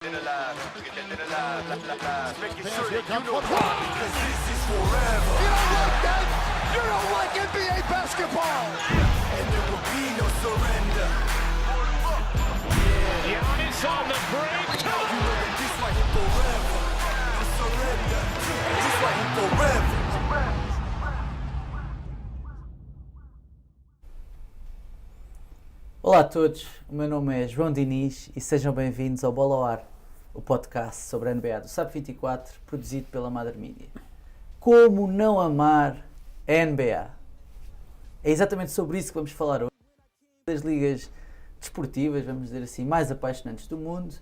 Making sure that you know because this is forever. You don't like that? You don't like NBA basketball. And there will be no surrender. Giannis on the break. You know that this might hit forever. No surrender. This might hit forever. Olá a todos, o meu nome é João Diniz e sejam bem-vindos ao Bola ao Ar, o podcast sobre a NBA do SAP24, produzido pela Madre Media. Como não amar a NBA? É exatamente sobre isso que vamos falar hoje. Das ligas desportivas, vamos dizer assim, mais apaixonantes do mundo,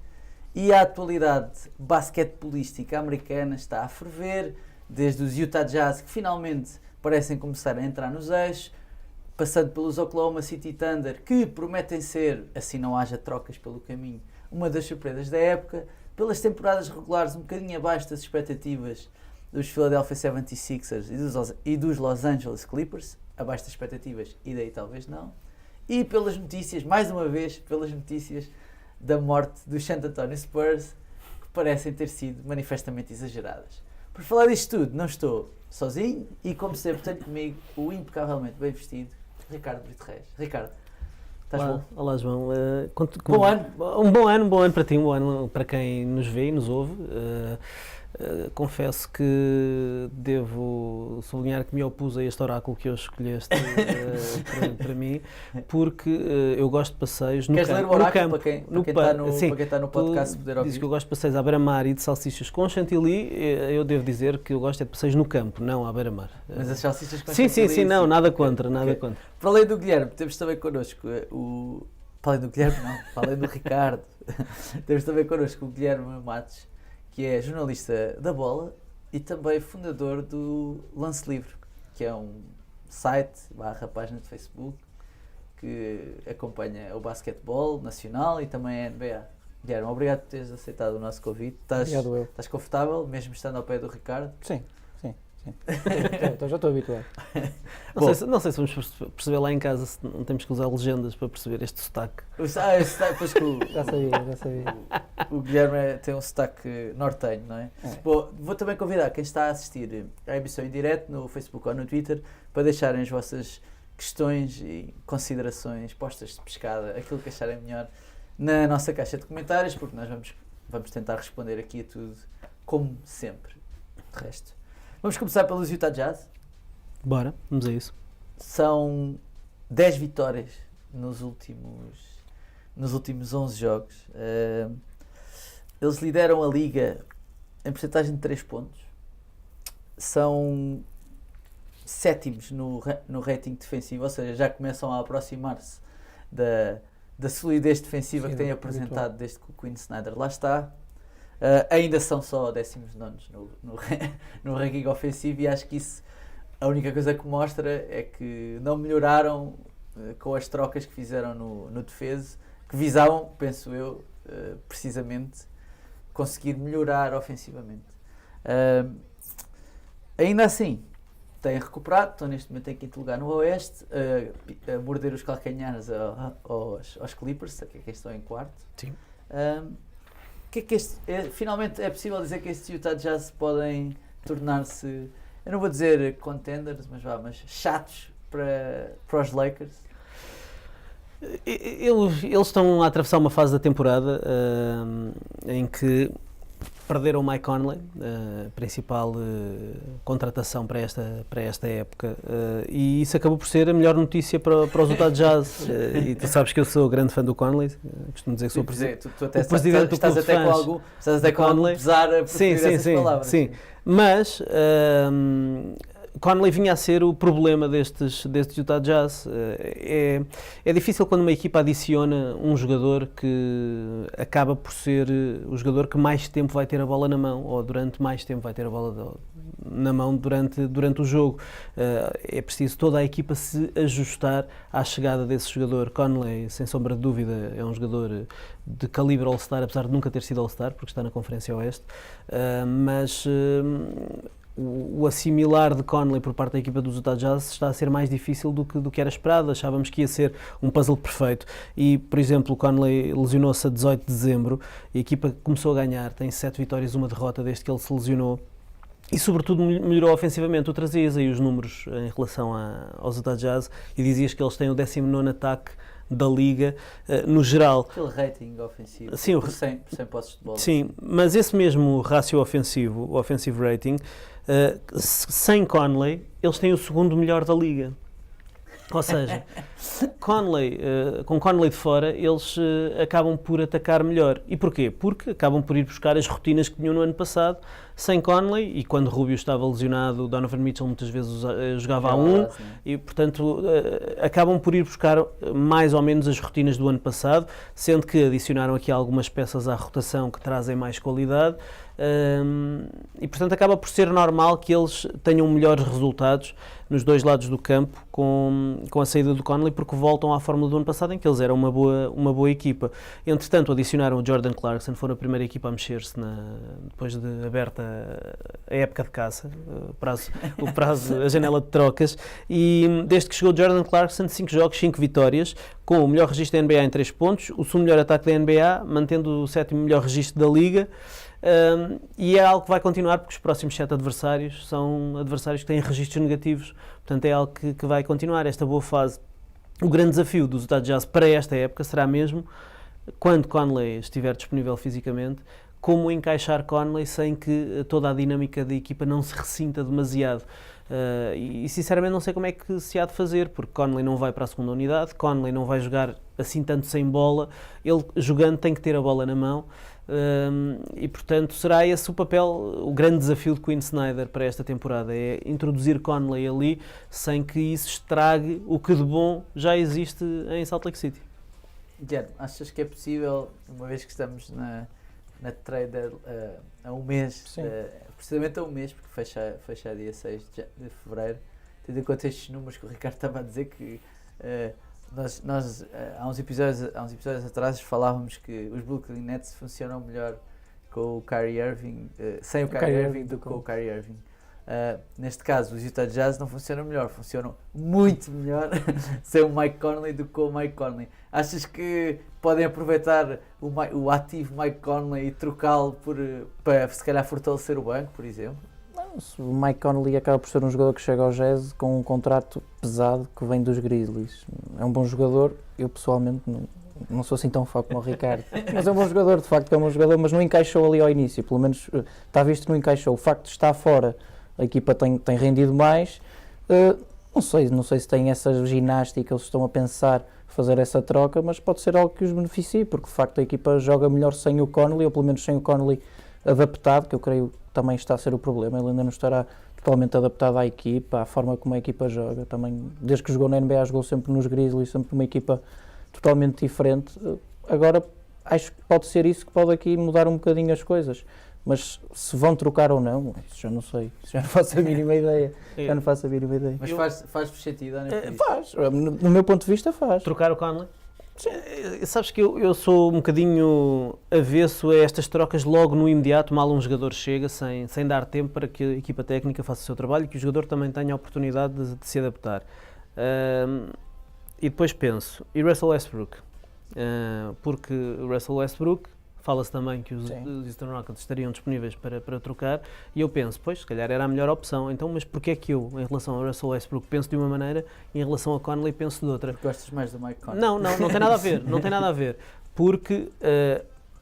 e a atualidade basquetebolística americana está a ferver, desde os Utah Jazz, que finalmente parecem começar a entrar nos eixos, passando pelos Oklahoma City Thunder, que prometem ser, assim não haja trocas pelo caminho, uma das surpresas da época, pelas temporadas regulares um bocadinho abaixo das expectativas dos Philadelphia 76ers e dos Los Angeles Clippers, abaixo das expectativas e daí talvez não, e pelas notícias, mais uma vez, pelas notícias da morte dos San Antonio Spurs, que parecem ter sido manifestamente exageradas. Por falar disto tudo, não estou sozinho e, como sempre, tenho comigo o impecavelmente bem vestido Ricardo Brito Reis. Ricardo, estás bom? Olá João, Bom ano. Um bom ano para ti, um bom ano para quem nos vê e nos ouve. Confesso que devo sublinhar que me opus a este oráculo que hoje escolheste para mim, porque eu gosto de passeios no campo. Queres ler o oráculo para quem está no podcast poder ouvir? Diz que eu gosto de passeios à beira-mar e de salsichas com chantilly. Eu devo dizer que eu gosto de passeios no campo, não à beira-mar. Mas as salsichas com chantilly... Sim, não, nada contra, nada Okay. contra. Para além do Guilherme, temos também connosco Para além do Guilherme, não. Para além do Ricardo, temos também connosco o Guilherme Matos, que é jornalista da Bola e também fundador do Lance Livre, que é um site, página de Facebook, que acompanha o basquetebol nacional e também a NBA. Guilherme, obrigado por teres aceitado o nosso convite. Estás confortável, mesmo estando ao pé do Ricardo? Sim. Já estou habituado. Não sei se vamos perceber lá em casa, se não temos que usar legendas para perceber este sotaque. Pois que Já sabia. O Guilherme tem um sotaque nortenho, não é? Bom, vou também convidar quem está a assistir à emissão em direto no Facebook ou no Twitter para deixarem as vossas questões e considerações, postas de pescada, aquilo que acharem melhor na nossa caixa de comentários, porque nós vamos tentar responder aqui a tudo, como sempre. De resto, vamos começar pelos Utah Jazz. Bora, vamos a isso. São 10 vitórias nos últimos 11 jogos. Eles lideram a liga em porcentagem de 3 pontos. São sétimos no rating defensivo, ou seja, já começam a aproximar-se da solidez defensiva que têm apresentado desde que o Quinn Snyder lá está. Ainda são só 19º no ranking ofensivo e acho que isso, a única coisa que mostra é que não melhoraram com as trocas que fizeram no defesa, que visavam, penso eu, precisamente conseguir melhorar ofensivamente. Ainda assim, têm recuperado, estão neste momento em quinto lugar no Oeste, a morder os calcanhares aos Clippers, que estão em quarto. Sim. Finalmente é possível dizer que estes Utah Jazz podem tornar-se, eu não vou dizer contenders, mas chatos para os Lakers? Eles estão a atravessar uma fase da temporada em que perderam o Mike Conley, principal contratação para esta época, e isso acabou por ser a melhor notícia para os Utah Jazz. E tu sabes que eu sou grande fã do Conley, costumo dizer que sou o presidente do clube de fãs. Estás até com algum pesar a preferir essas palavras. Sim, mas Conley vinha a ser o problema destes Utah Jazz. É difícil quando uma equipa adiciona um jogador que acaba por ser o jogador que mais tempo vai ter a bola na mão, ou durante mais tempo vai ter a bola na mão durante o jogo. É preciso toda a equipa se ajustar à chegada desse jogador. Conley, sem sombra de dúvida, é um jogador de calibre All-Star, apesar de nunca ter sido All-Star, porque está na Conferência Oeste, mas o assimilar de Conley por parte da equipa dos Utah Jazz está a ser mais difícil do que era esperado. Achávamos que ia ser um puzzle perfeito e, por exemplo, o Conley lesionou-se a 18 de dezembro e a equipa começou a ganhar, tem 7 vitórias e 1 derrota desde que ele se lesionou e sobretudo melhorou ofensivamente. Tu trazias aí os números em relação aos Utah Jazz e dizias que eles têm o 19º ataque da liga, no geral. Aquele rating ofensivo, sim, por 100 posses de bola. Sim, mas esse mesmo rácio ofensivo, o offensive rating, sem Conley, eles têm o 2º melhor da liga. Ou seja, com Conley de fora, eles acabam por atacar melhor. E porquê? Porque acabam por ir buscar as rotinas que tinham no ano passado, sem Conley, e quando Rubio estava lesionado, o Donovan Mitchell muitas vezes jogava a 1, e portanto acabam por ir buscar mais ou menos as rotinas do ano passado, sendo que adicionaram aqui algumas peças à rotação que trazem mais qualidade, e portanto acaba por ser normal que eles tenham melhores resultados nos dois lados do campo com a saída do Conley, porque voltam à fórmula do ano passado em que eles eram uma boa equipa. Entretanto adicionaram o Jordan Clarkson, foram a primeira equipa a mexer-se depois de aberta a época de caça, a janela de trocas, e desde que chegou o Jordan Clarkson, 5 jogos, 5 vitórias, com o melhor registro da NBA em 3 pontos, o segundo melhor ataque da NBA, mantendo o 7º melhor registro da liga. E é algo que vai continuar porque os próximos 7 adversários são adversários que têm registros negativos, portanto é algo que vai continuar esta boa fase. O grande desafio dos Utah Jazz para esta época será mesmo, quando Conley estiver disponível fisicamente, como encaixar Conley sem que toda a dinâmica da equipa não se ressinta demasiado. E sinceramente não sei como é que se há de fazer, porque Conley não vai para a segunda unidade, Conley não vai jogar assim tanto sem bola, ele jogando tem que ter a bola na mão. E portanto será esse o papel, o grande desafio de Quinn Snyder para esta temporada, é introduzir Conley ali sem que isso estrague o que de bom já existe em Salt Lake City. Guilherme, achas que é possível, uma vez que estamos na trade a um mês, precisamente a um mês, porque fecha dia 6 de fevereiro, tendo em conta estes números que o Ricardo estava a dizer, que nós há uns episódios atrás falávamos que os Brooklyn Nets funcionam melhor com o Kyrie Irving, sem o Kyrie Irving do que com o Kyrie Irving. Neste caso, os Utah Jazz não funcionam melhor, funcionam muito melhor sem o Mike Conley do que com o Mike Conley. Achas que podem aproveitar o ativo Mike Conley e trocá-lo para se calhar fortalecer o banco, por exemplo? O Mike Conley acaba por ser um jogador que chega ao Jazz com um contrato pesado que vem dos Grizzlies. É um bom jogador, eu pessoalmente não sou assim tão fã como o Ricardo, mas é um bom jogador, de facto é um bom jogador, mas não encaixou ali ao início, pelo menos está visto que não encaixou. O facto de estar fora, a equipa tem rendido mais, não sei se tem essa ginástica ou se estão a pensar fazer essa troca, mas pode ser algo que os beneficie, porque de facto a equipa joga melhor sem o Conley, ou pelo menos sem o Conley adaptado, que eu creio que também está a ser o problema. Ele ainda não estará totalmente adaptado à equipa, à forma como a equipa joga. Também, desde que jogou na NBA, jogou sempre nos Grizzlies, sempre numa equipa totalmente diferente. Agora, acho que pode ser isso que pode aqui mudar um bocadinho as coisas. Mas se vão trocar ou não, isso já não sei. Isso já não faço a mínima ideia. Já não faço a mínima ideia. Mas faz sentido, não é? Faz. No meu ponto de vista, faz. Trocar o Conley? Sabes que eu sou um bocadinho avesso a estas trocas logo no imediato, mal um jogador chega, sem dar tempo para que a equipa técnica faça o seu trabalho e que o jogador também tenha a oportunidade de se adaptar. E depois penso, e Russell Westbrook? Porque o Russell Westbrook, fala-se também que os Houston Rockets estariam disponíveis para trocar, e eu penso, pois, se calhar era a melhor opção, então, mas porquê é que eu, em relação ao Russell Westbrook, penso de uma maneira e em relação a Conley penso de outra? Porque gostas mais do Mike Conley? Não tem nada a ver, não tem nada a ver, porque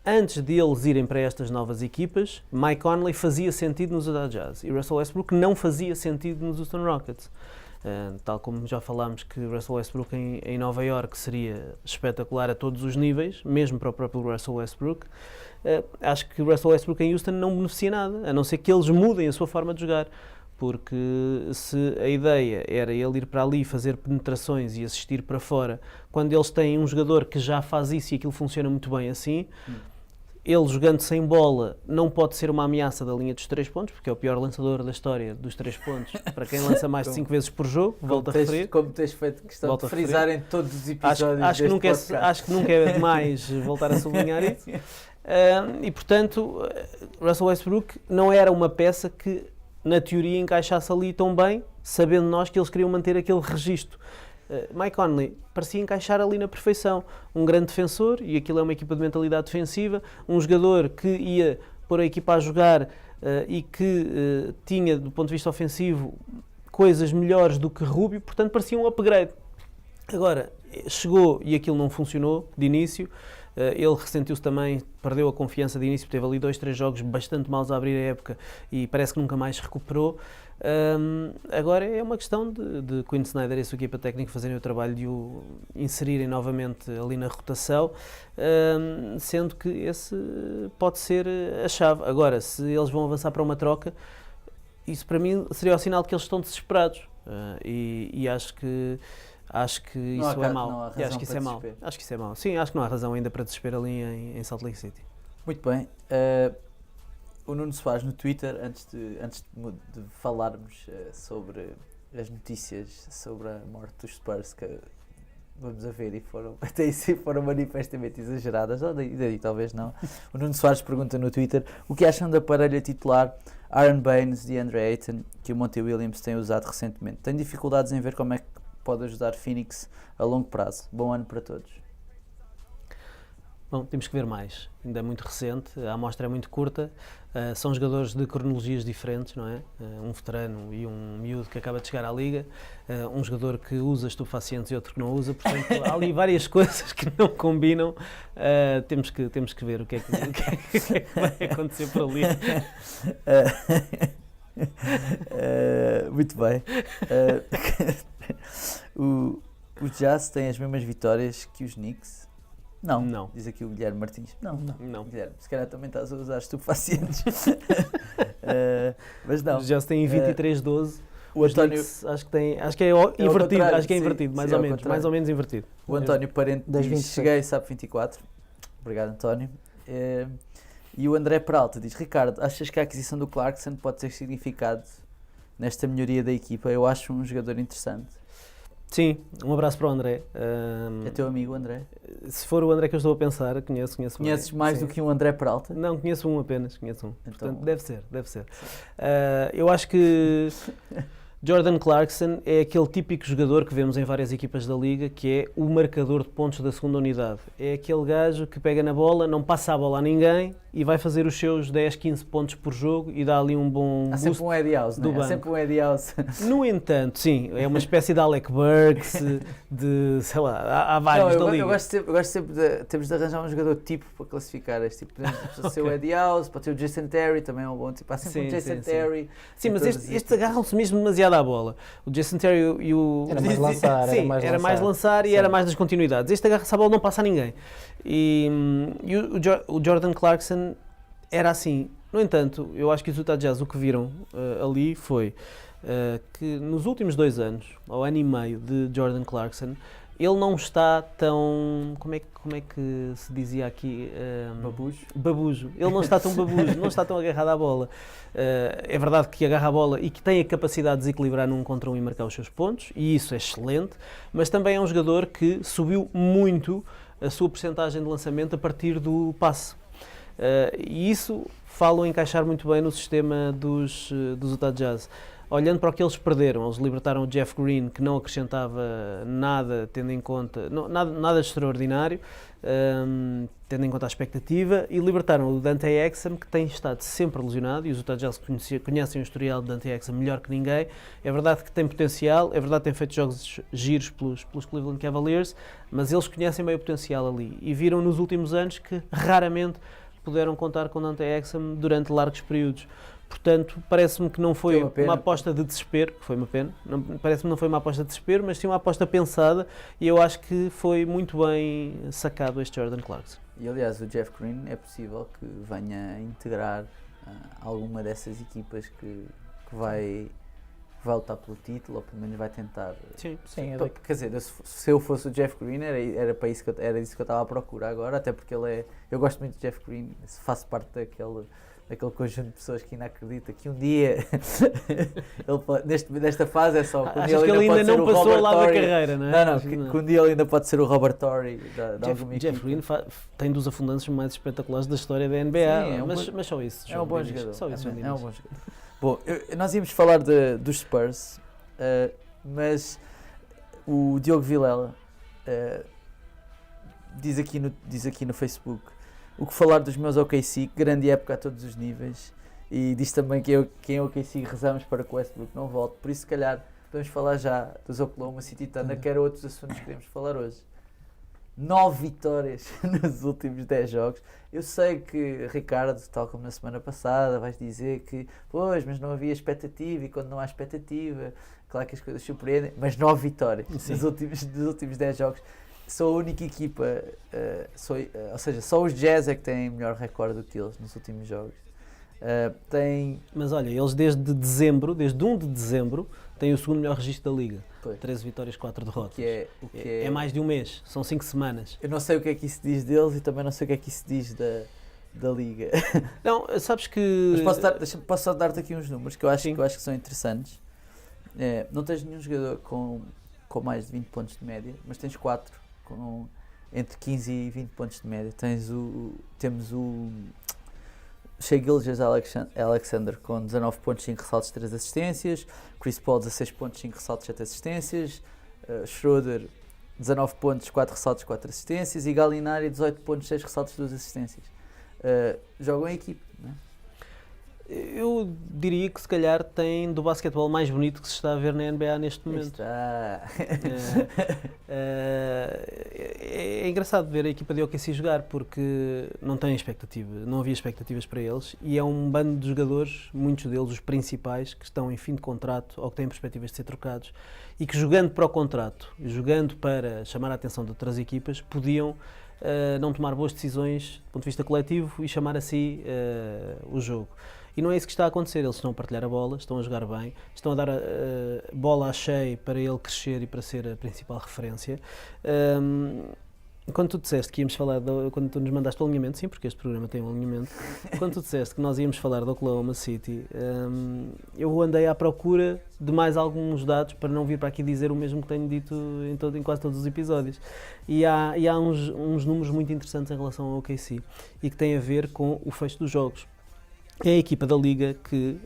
antes de eles irem para estas novas equipas, Mike Conley fazia sentido nos Utah Jazz e Russell Westbrook não fazia sentido nos Houston Rockets. Tal como já falámos que Russell Westbrook em Nova Iorque seria espetacular a todos os níveis, mesmo para o próprio Russell Westbrook, acho que Russell Westbrook em Houston não beneficia nada, a não ser que eles mudem a sua forma de jogar, porque se a ideia era ele ir para ali fazer penetrações e assistir para fora, quando eles têm um jogador que já faz isso e aquilo funciona muito bem assim, ele jogando sem bola não pode ser uma ameaça da linha dos 3 pontos, porque é o pior lançador da história dos 3 pontos, para quem lança mais de 5 vezes por jogo, volto a referir. Como tens feito questão de frisar em todos os episódios acho que nunca é demais voltar a sublinhar isso. E portanto, Russell Westbrook não era uma peça que na teoria, encaixasse ali tão bem, sabendo nós que eles queriam manter aquele registro. Mike Conley parecia encaixar ali na perfeição. Um grande defensor, e aquilo é uma equipa de mentalidade defensiva, um jogador que ia pôr a equipa a jogar e que tinha, do ponto de vista ofensivo, coisas melhores do que Rubio, portanto parecia um upgrade. Agora, chegou e aquilo não funcionou de início. Ele ressentiu-se também, perdeu a confiança de início, teve ali 2-3 jogos bastante maus a abrir a época e parece que nunca mais recuperou. Agora é uma questão de Quinn Snyder e a sua equipa técnica fazerem o trabalho de o inserirem novamente ali na rotação, sendo que esse pode ser a chave. Agora, se eles vão avançar para uma troca, isso para mim seria o sinal de que eles estão desesperados, e acho que isso é mau. Acho que isso é mau. Acho que isso é mau. Sim, acho que não há razão ainda para desespero ali em Salt Lake City. Muito bem. O Nuno Soares no Twitter, antes de falarmos sobre as notícias sobre a morte dos Spurs, que vamos a ver, e foram manifestamente exageradas, ou daí talvez não. O Nuno Soares pergunta no Twitter o que acham da parelha titular Aaron Baines e DeAndre Ayton, que o Monty Williams tem usado recentemente. Tem dificuldades em ver como é que pode ajudar Phoenix a longo prazo. Bom ano para todos. Bom, temos que ver mais. Ainda é muito recente, a amostra é muito curta. São jogadores de cronologias diferentes, não é? Um veterano e um miúdo que acaba de chegar à liga. Um jogador que usa estupefacientes e outro que não usa. Portanto, há ali várias coisas que não combinam. Temos que ver o que é que vai acontecer por ali. Muito bem. O Jazz tem as mesmas vitórias que os Knicks? Não. Diz aqui o Guilherme Martins. Não. Guilherme, se calhar também estás a usar estupefacientes. Mas não. O Jazz tem 23-12. O António, acho que é invertido. Acho que é invertido, mais ou menos invertido. O António Parente diz: cheguei, sabe 24. Obrigado, António. E o André Peralta diz: Ricardo, achas que a aquisição do Clarkson pode ter significado nesta melhoria da equipa? Eu acho um jogador interessante. Sim, um abraço para o André. É teu amigo, André? Se for o André que eu estou a pensar, conheço. Conheces mais do que um André Peralta? Não, conheço um apenas, Então, portanto, deve ser. Eu acho que Jordan Clarkson é aquele típico jogador que vemos em várias equipas da liga, que é o marcador de pontos da segunda unidade. É aquele gajo que pega na bola, não passa a bola a ninguém e vai fazer os seus 10, 15 pontos por jogo e dá ali um bom Há sempre um Eddie House, não é? Há sempre um Eddie House. No entanto, sim, é uma espécie de Alec Burks, sei lá, há vários da liga. Eu gosto sempre temos de arranjar um jogador tipo para classificar este tipo. Pode ser o Eddie House, pode ser o Jason Terry, também é um bom tipo. Há sempre um Jason Terry. Sim, mas estes agarram-se mesmo demasiado à bola. O Jason Terry e o... Era mais lançar. Sim, era mais lançar e era mais das continuidades. Este agarra-se à bola, não passa a ninguém. E o Jordan Clarkson era assim. No entanto, eu acho que os Utah Jazz o que viram ali foi que nos últimos 2 anos, ou ano e meio de Jordan Clarkson, ele não está tão... Como é que se dizia aqui? Babujo. Ele não está tão babujo, não está tão agarrado à bola. É verdade que agarra a bola e que tem a capacidade de desequilibrar num contra um e marcar os seus pontos, e isso é excelente, mas também é um jogador que subiu muito a sua percentagem de lançamento a partir do passe. E isso falam encaixar muito bem no sistema dos Utah Jazz. Olhando para o que eles perderam, eles libertaram o Jeff Green, que não acrescentava nada, tendo em conta, nada de extraordinário, tendo em conta a expectativa, e libertaram o Dante Exum, que tem estado sempre lesionado, e os Utah Jazz conhecem o historial de Dante Exum melhor que ninguém. É verdade que tem potencial, é verdade que tem feito jogos giros pelos Cleveland Cavaliers, mas eles conhecem bem o potencial ali, e viram nos últimos anos que raramente puderam contar com Dante Exum durante largos períodos. Portanto, parece-me que não foi uma aposta de desespero, que foi uma pena, parece-me que não foi uma aposta de desespero, mas sim uma aposta pensada, e eu acho que foi muito bem sacado este Jordan Clarkson. E aliás, o Jeff Green é possível que venha a integrar alguma dessas equipas que vai lutar pelo título, ou pelo menos vai tentar. Sim. Quer dizer, se eu fosse o Jeff Green, era disso que eu estava à procura agora, até porque eu gosto muito de Jeff Green, faço parte daquele conjunto de pessoas que ainda acredita que um dia nesta fase é só quando ele ainda não passou lá da carreira, não é? Não, que um dia ele ainda pode ser o Robert Torrey da alguma equipe. Jeff Green tem dos afundanços mais espetaculares da história da NBA, Sim, mas só isso. É um bom jogador. Só isso, é um bom jogador. Bom, nós íamos falar dos Spurs, mas o Diogo Vilela diz aqui no Facebook o que falar dos meus OKC, grande época a todos os níveis, e diz também que em OKC rezamos para que o Westbrook não volte, por isso se calhar podemos falar já dos Oklahoma City Thunder, que eram outros assuntos que queremos falar hoje. 9 vitórias nos últimos 10 jogos. Eu sei que, Ricardo, tal como na semana passada, vais dizer que, pois, mas não havia expectativa, e quando não há expectativa, claro que as coisas surpreendem, mas 9 vitórias nos últimos 10 jogos. Sou a única equipa, ou seja, só os Jazz é que têm melhor recorde do que eles nos últimos jogos. Mas olha, eles desde 1 de dezembro, têm o segundo melhor registro da Liga. Pois. 13 vitórias, 4 derrotas. É mais de um mês, são 5 semanas. Eu não sei o que é que isso diz deles e também não sei o que é que isso diz da Liga. Não, sabes que... Mas posso só dar-te aqui uns números que eu acho que são interessantes. Não tens nenhum jogador com mais de 20 pontos de média, mas tens 4 com entre 15 e 20 pontos de média. Temos o Shai Gilgeous-Alexander com 19 pontos, 5 ressaltos, 3 assistências. Chris Paul 16 pontos, 5 ressaltos, 7 assistências. Schroeder 19 pontos, 4 ressaltos, 4 assistências. E Gallinari 18 pontos, 6 ressaltos, 2 assistências. Jogam em equipe, não é? Eu diria que se calhar tem do basquetebol mais bonito que se está a ver na NBA neste momento. É engraçado ver a equipa de OKC jogar porque não havia expectativas para eles, e é um bando de jogadores, muitos deles os principais, que estão em fim de contrato ou que têm perspectivas de ser trocados, e que jogando para o contrato, jogando para chamar a atenção de outras equipas, podiam não tomar boas decisões do ponto de vista coletivo e chamar a si o jogo. E não é isso que está a acontecer. Eles estão a partilhar a bola, estão a jogar bem, estão a dar a bola a Shai para ele crescer e para ser a principal referência. Quando tu disseste que íamos falar, quando tu nos mandaste o alinhamento, sim, porque este programa tem um alinhamento, quando tu disseste que nós íamos falar do Oklahoma City, eu andei à procura de mais alguns dados para não vir para aqui dizer o mesmo que tenho dito em quase todos os episódios. E há uns números muito interessantes em relação ao OKC e que têm a ver com o fecho dos jogos. É a equipa da Liga que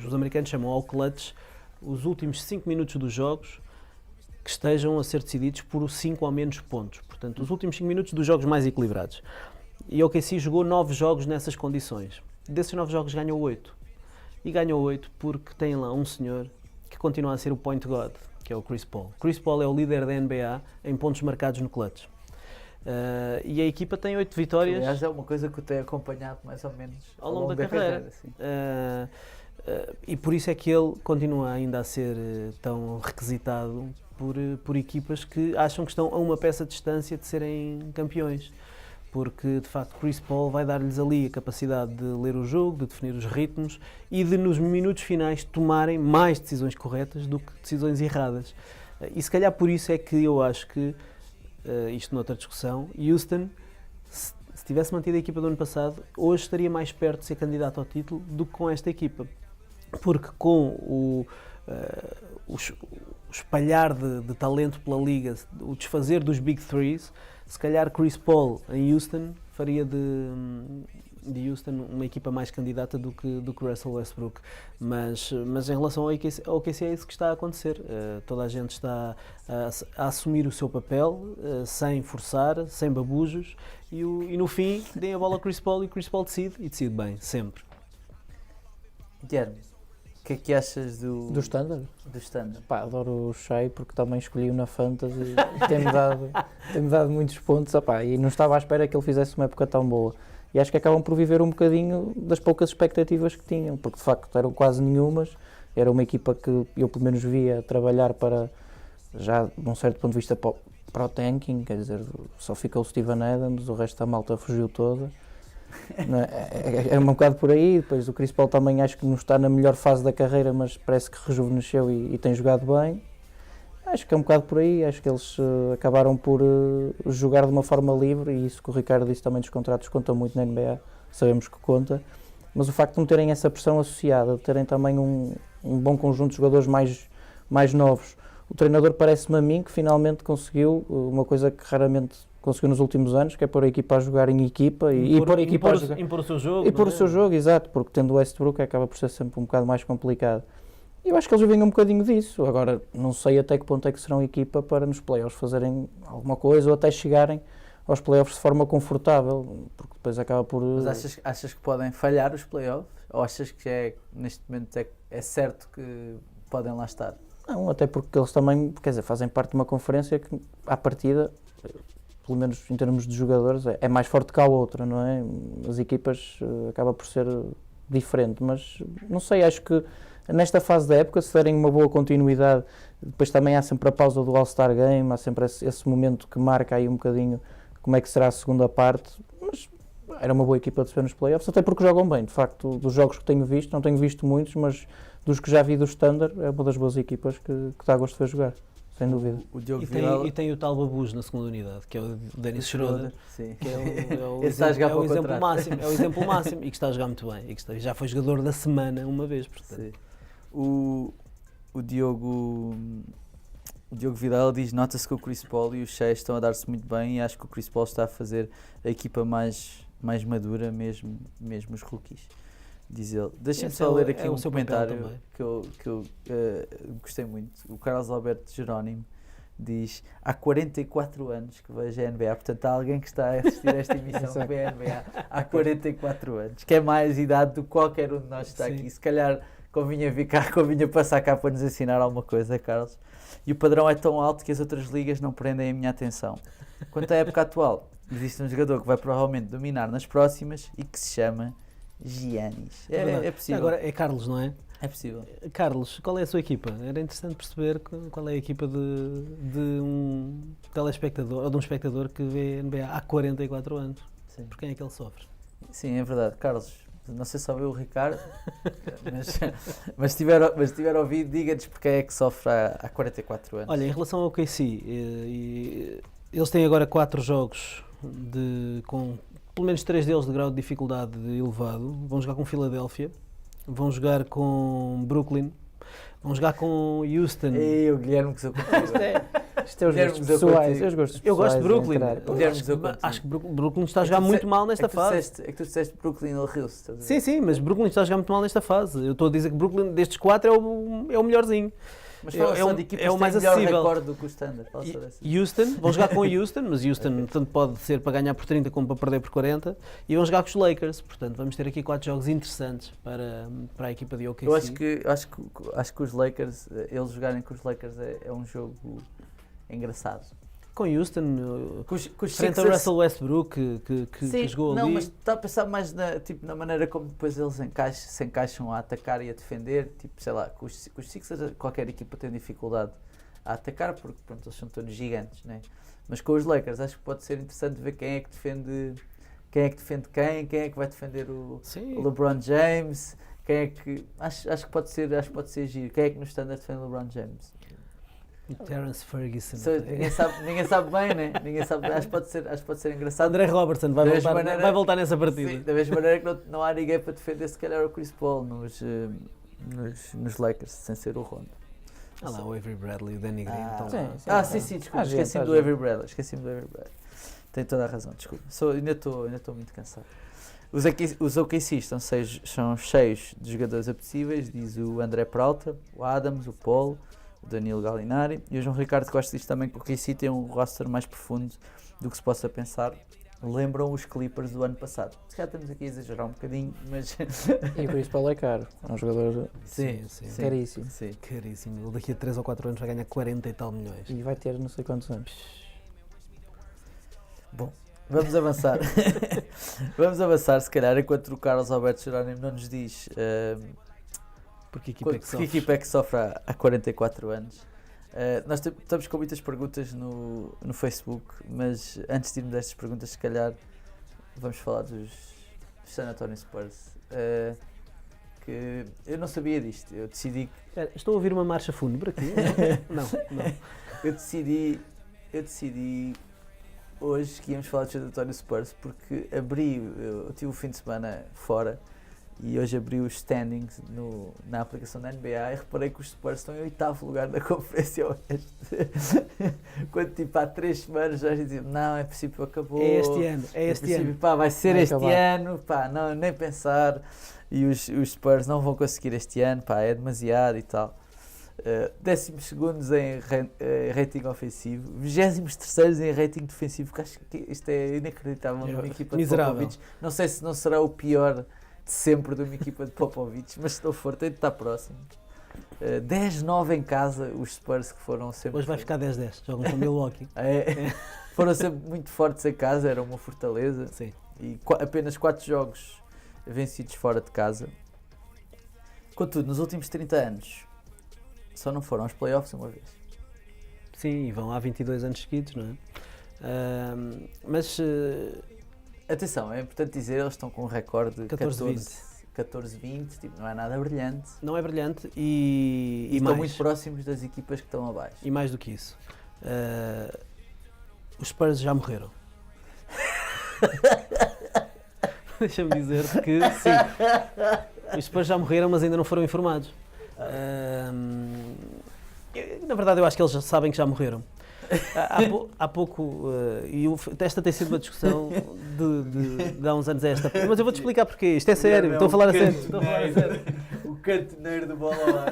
os americanos chamam ao clutch os últimos 5 minutos dos jogos que estejam a ser decididos por 5 ou menos pontos. Portanto, os últimos 5 minutos dos jogos mais equilibrados. E o OKC jogou 9 jogos nessas condições. Desses 9 jogos ganhou 8. E ganhou 8 porque tem lá um senhor que continua a ser o point god, que é o Chris Paul. Chris Paul é o líder da NBA em pontos marcados no clutch. E a equipa tem 8 vitórias. Aliás, é uma coisa que eu tenho acompanhado mais ou menos ao longo da carreira. E por isso é que ele continua ainda a ser tão requisitado por equipas que acham que estão a uma peça de distância de serem campeões. Porque, de facto, Chris Paul vai dar-lhes ali a capacidade de ler o jogo, de definir os ritmos e de, nos minutos finais, tomarem mais decisões corretas do que decisões erradas. E se calhar por isso é que eu acho que, isto noutra discussão, Houston, se tivesse mantido a equipa do ano passado, hoje estaria mais perto de ser candidato ao título do que com esta equipa. Porque com o espalhar de talento pela liga, o desfazer dos Big Threes, se calhar Chris Paul em Houston faria de Houston uma equipa mais candidata do que Russell Westbrook. Mas em relação ao OKC é isso que está a acontecer. Toda a gente está a assumir o seu papel, sem forçar, sem babujos, e no fim deem a bola ao Chris Paul e Chris Paul decide bem, sempre. Guilherme, o que é que achas do Standard? Do Standard? Pá, adoro o Shai porque também escolhi-o na Fantasy e tem-me dado muitos pontos, e não estava à espera que ele fizesse uma época tão boa. E acho que acabam por viver um bocadinho das poucas expectativas que tinham, porque de facto eram quase nenhumas. Era uma equipa que eu pelo menos via trabalhar para, já de um certo ponto de vista, para o tanking, quer dizer, só ficou o Steven Adams, o resto da malta fugiu toda. É um bocado por aí. Depois o Chris Paul também acho que não está na melhor fase da carreira, mas parece que rejuvenesceu e tem jogado bem. Acho que é um bocado por aí. Acho que eles acabaram por jogar de uma forma livre, e isso que o Ricardo disse também dos contratos conta muito na NBA, sabemos que conta, mas o facto de não terem essa pressão associada, de terem também um bom conjunto de jogadores mais novos, o treinador parece-me a mim que finalmente conseguiu uma coisa que raramente conseguiu nos últimos anos, que é pôr a equipa a jogar em equipa e pôr a equipa a jogar. Impor o seu jogo. E pôr não o é? seu jogo, exato, porque tendo o Westbrook acaba por ser sempre um bocado mais complicado. E eu acho que eles vêm um bocadinho disso. Agora, não sei até que ponto é que serão equipa para nos playoffs fazerem alguma coisa ou até chegarem aos playoffs de forma confortável, porque depois acaba por... Mas achas que podem falhar os playoffs? Ou achas que neste momento é certo que podem lá estar? Não, até porque eles também, quer dizer, fazem parte de uma conferência que, à partida, pelo menos em termos de jogadores, é mais forte que a outra, não é? As equipas acaba por ser diferente, mas não sei, acho que nesta fase da época, se derem uma boa continuidade, depois também há sempre a pausa do All-Star Game, há sempre esse momento que marca aí um bocadinho como é que será a segunda parte, mas era uma boa equipa de se ver nos playoffs, até porque jogam bem, de facto, dos jogos que tenho visto, não tenho visto muitos, mas dos que já vi do Standard, é uma das boas equipas que dá gosto de ver jogar, sem dúvida. O Diogo E Vidal... tem o tal Babus na segunda unidade, que é o Dennis Schroeder, Sim. que Esse está a jogar para o exemplo contrato. máximo, é o exemplo máximo e que está a jogar muito bem. E que já foi jogador da semana uma vez, portanto. Sim. O Diogo Vidal diz: nota-se que o Chris Paul e o Shea estão a dar-se muito bem e acho que o Chris Paul está a fazer a equipa mais madura, mesmo os rookies. Diz ele. Deixem-me Esse só ler aqui é o um seu papel comentário também. que eu gostei muito. O Carlos Alberto Jerónimo diz: há 44 anos que vejo a NBA, portanto há alguém que está a assistir a esta emissão que vê a NBA há 44 anos, que é mais idade do que qualquer um de nós que está Sim. aqui. Se calhar convinha vir cá, convinha passar cá para nos ensinar alguma coisa, Carlos. E o padrão é tão alto que as outras ligas não prendem a minha atenção. Quanto à época atual, existe um jogador que vai provavelmente dominar nas próximas e que se chama Giannis. É possível. Agora é Carlos, não é? É possível. Carlos, qual é a sua equipa? Era interessante perceber qual é a equipa de um telespectador ou de um espectador que vê a NBA há 44 anos. Sim. Por quem é que ele sofre? Sim, é verdade. Carlos, não sei se ouviu o Ricardo, mas se tiver ouvido, diga-nos porque é que sofre há 44 anos. Olha, em relação ao KC, eles têm agora 4 jogos com pelo menos 3 deles de grau de dificuldade elevado. Vão jogar com Filadélfia, vão jogar com Brooklyn, vão jogar com Houston. Ei, o Guilherme que sou contigo. Isto é os Guilherme, gostos eu pessoais. contigo. Os gostos Eu gosto de pessoais a Brooklyn. entrar. Guilherme, eu Acho que contigo. Brooklyn está a jogar muito mal nesta fase. É que tu disseste Brooklyn Hills. estás a ver? Sim, sim, mas Brooklyn está a jogar muito mal nesta fase. Eu estou a dizer que Brooklyn destes 4 é o melhorzinho. Mas fala É só um- de equipas é o que mais têm melhor acessível. recorde do que o Standard. Fala só dessa. Houston, vão jogar com Houston, mas Houston tanto pode ser para ganhar por 30 como para perder por 40. E vão jogar com os Lakers, portanto vamos ter aqui 4 jogos interessantes para a equipa de OKC. Eu acho que os Lakers, eles jogarem com os Lakers é um jogo engraçado. Com Houston, Com os frente a Sixers- Russell Westbrook, que Sim, jogou não, ali. mas está a pensar mais na maneira como depois eles se encaixam a atacar e a defender. Tipo, sei lá, com os Sixers qualquer equipa tem dificuldade a atacar porque pronto, eles são todos gigantes, né? Mas com os Lakers acho que pode ser interessante ver quem é que defende quem é que vai defender o Sim. LeBron James, quem é que acho que pode ser giro, quem é que no Standard defende o LeBron James. E Terence Ferguson. Ninguém sabe bem, né? Ninguém sabe bem. Acho que pode ser engraçado. André Robertson vai Da mesma voltar, maneira- vai voltar nessa partida. Sim, da mesma maneira que não há ninguém para defender se calhar o Chris Paul nos Lakers, sem ser o Rondo. Ah lá, o Avery Bradley, o Danny Green. Ah, então, sim, desculpa, Há gente, esqueci-me há do gente. Avery Bradley. Tem toda a razão, desculpa. Ainda estou muito cansado. Os OKC são cheios de jogadores apetecíveis, diz o André Peralta, o Adams, o Paul, o Danilo Gallinari e o João Ricardo Costa diz também que o OKC tem um roster mais profundo do que se possa pensar. Lembram os Clippers do ano passado. Se calhar estamos aqui a exagerar um bocadinho, mas... E o Chris Paul é caro. É um jogador sim. caríssimo. Sim. Caríssimo. Ele daqui a 3 ou 4 anos vai ganhar 40 e tal milhões. E vai ter não sei quantos anos. Bom, vamos avançar. Vamos avançar, se calhar, enquanto o Carlos Alberto Jerónimo não nos diz Porque a equipa é que que sofre. equipa é que sofre há 44 anos. Nós estamos com muitas perguntas no Facebook, mas antes de irmos a estas perguntas, se calhar vamos falar dos San Antonio Spurs. Que eu não sabia disto, eu decidi Espera, estou a ouvir uma marcha fúnebre aqui? Não. Eu decidi hoje que íamos falar de San Antonio Spurs porque eu tive o fim de semana fora e hoje abri os standings na aplicação da NBA e reparei que os Spurs estão em 8º lugar da Conferência Oeste. Quando tipo há 3 semanas já diziam, não, é princípio acabou. É este ano, é Em este princípio, ano. pá, vai ser Vai este acabar. ano, pá, não, nem pensar. E os Spurs não vão conseguir este ano, pá, é demasiado e tal. 12º em rating ofensivo, 23º em rating defensivo, que acho que isto é inacreditável numa equipa de Miserável. Popovich. Não sei se não será o pior de sempre de uma equipa de Popovich, mas se não for, tem de estar próximo. 10-9 em casa, os Spurs que foram sempre... Hoje vai ficar 10-10, jogam com Milwaukee. Foram sempre muito fortes em casa, era uma fortaleza. Sim. E apenas 4 jogos vencidos fora de casa. Contudo, nos últimos 30 anos, só não foram aos playoffs uma vez. Sim, e vão há 22 anos seguidos, não é? Mas Atenção, é importante dizer, eles estão com um recorde de 14-20. 14-20, tipo, não é nada brilhante. não é brilhante e Estão mais. muito próximos das equipas que estão abaixo. E mais do que isso, os Spurs já morreram. Deixa-me dizer que sim, os Spurs já morreram, mas ainda não foram informados. Na verdade, eu acho que eles já sabem que já morreram. Há pouco, esta tem sido uma discussão de há uns anos esta, mas eu vou-te explicar porque isto é sério, estou a falar a sério. O cantoneiro do bola lá.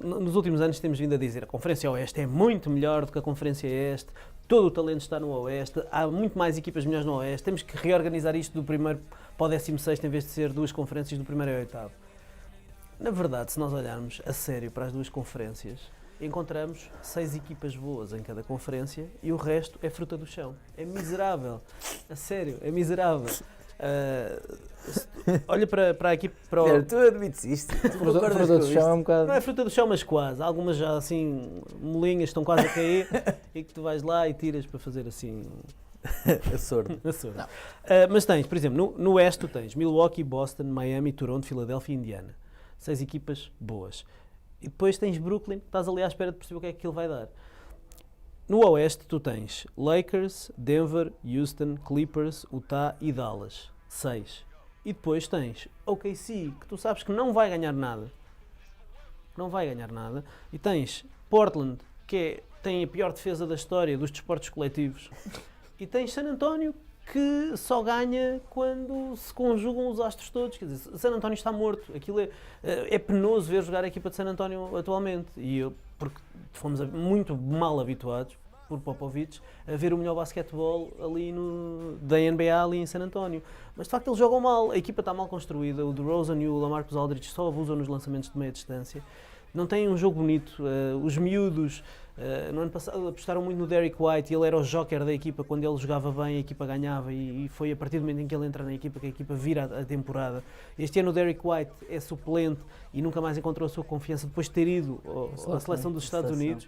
Nos últimos anos temos vindo a dizer a Conferência Oeste é muito melhor do que a Conferência Este, todo o talento está no Oeste, há muito mais equipas melhores no Oeste, temos que reorganizar isto do primeiro para o 16º em vez de ser 2 conferências do primeiro ao 8º. Na verdade, se nós olharmos a sério para as 2 conferências, encontramos 6 equipas boas em cada conferência e o resto é fruta do chão. É miserável. A sério, é miserável. Olha para a equipe... Tu admites isto? Tu concordas Fruta com do isto? chão é um bocado. Não é fruta do chão, mas quase. Algumas já assim, molinhas, estão quase a cair e que tu vais lá e tiras para fazer assim... A sordo. a sorte. Mas tens, por exemplo, no Oeste tu tens Milwaukee, Boston, Miami, Toronto, Filadélfia e Indiana. 6 equipas boas. E depois tens Brooklyn, que estás ali à espera de perceber o que é que aquilo vai dar. No Oeste tu tens Lakers, Denver, Houston, Clippers, Utah e Dallas. 6. E depois tens OKC, que tu sabes que não vai ganhar nada. Não vai ganhar nada. E tens Portland, que tem a pior defesa da história dos desportos coletivos. E tens San António, que só ganha quando se conjugam os astros todos. Quer dizer, San António está morto. Aquilo é penoso ver jogar a equipa de San António atualmente. Porque fomos muito mal habituados por Popovich a ver o melhor basquetebol ali da NBA ali em San António. Mas de facto eles jogam mal. A equipa está mal construída. O DeRozan e o LaMarcus Aldridge só abusam nos lançamentos de meia distância. Não têm um jogo bonito. Os miúdos, no ano passado, apostaram muito no Derrick White e ele era o joker da equipa. Quando ele jogava bem, a equipa ganhava e foi a partir do momento em que ele entra na equipa que a equipa vira a temporada. Este ano o Derrick White é suplente e nunca mais encontrou a sua confiança depois de ter ido à seleção dos Estados Unidos.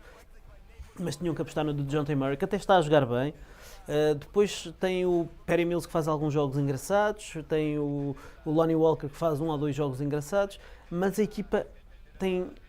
Mas tinham que apostar no DeJounte Murray, que até está a jogar bem. Depois tem o Perry Mills, que faz alguns jogos engraçados. Tem o Lonnie Walker, que faz 1 ou 2 jogos engraçados. Mas a equipa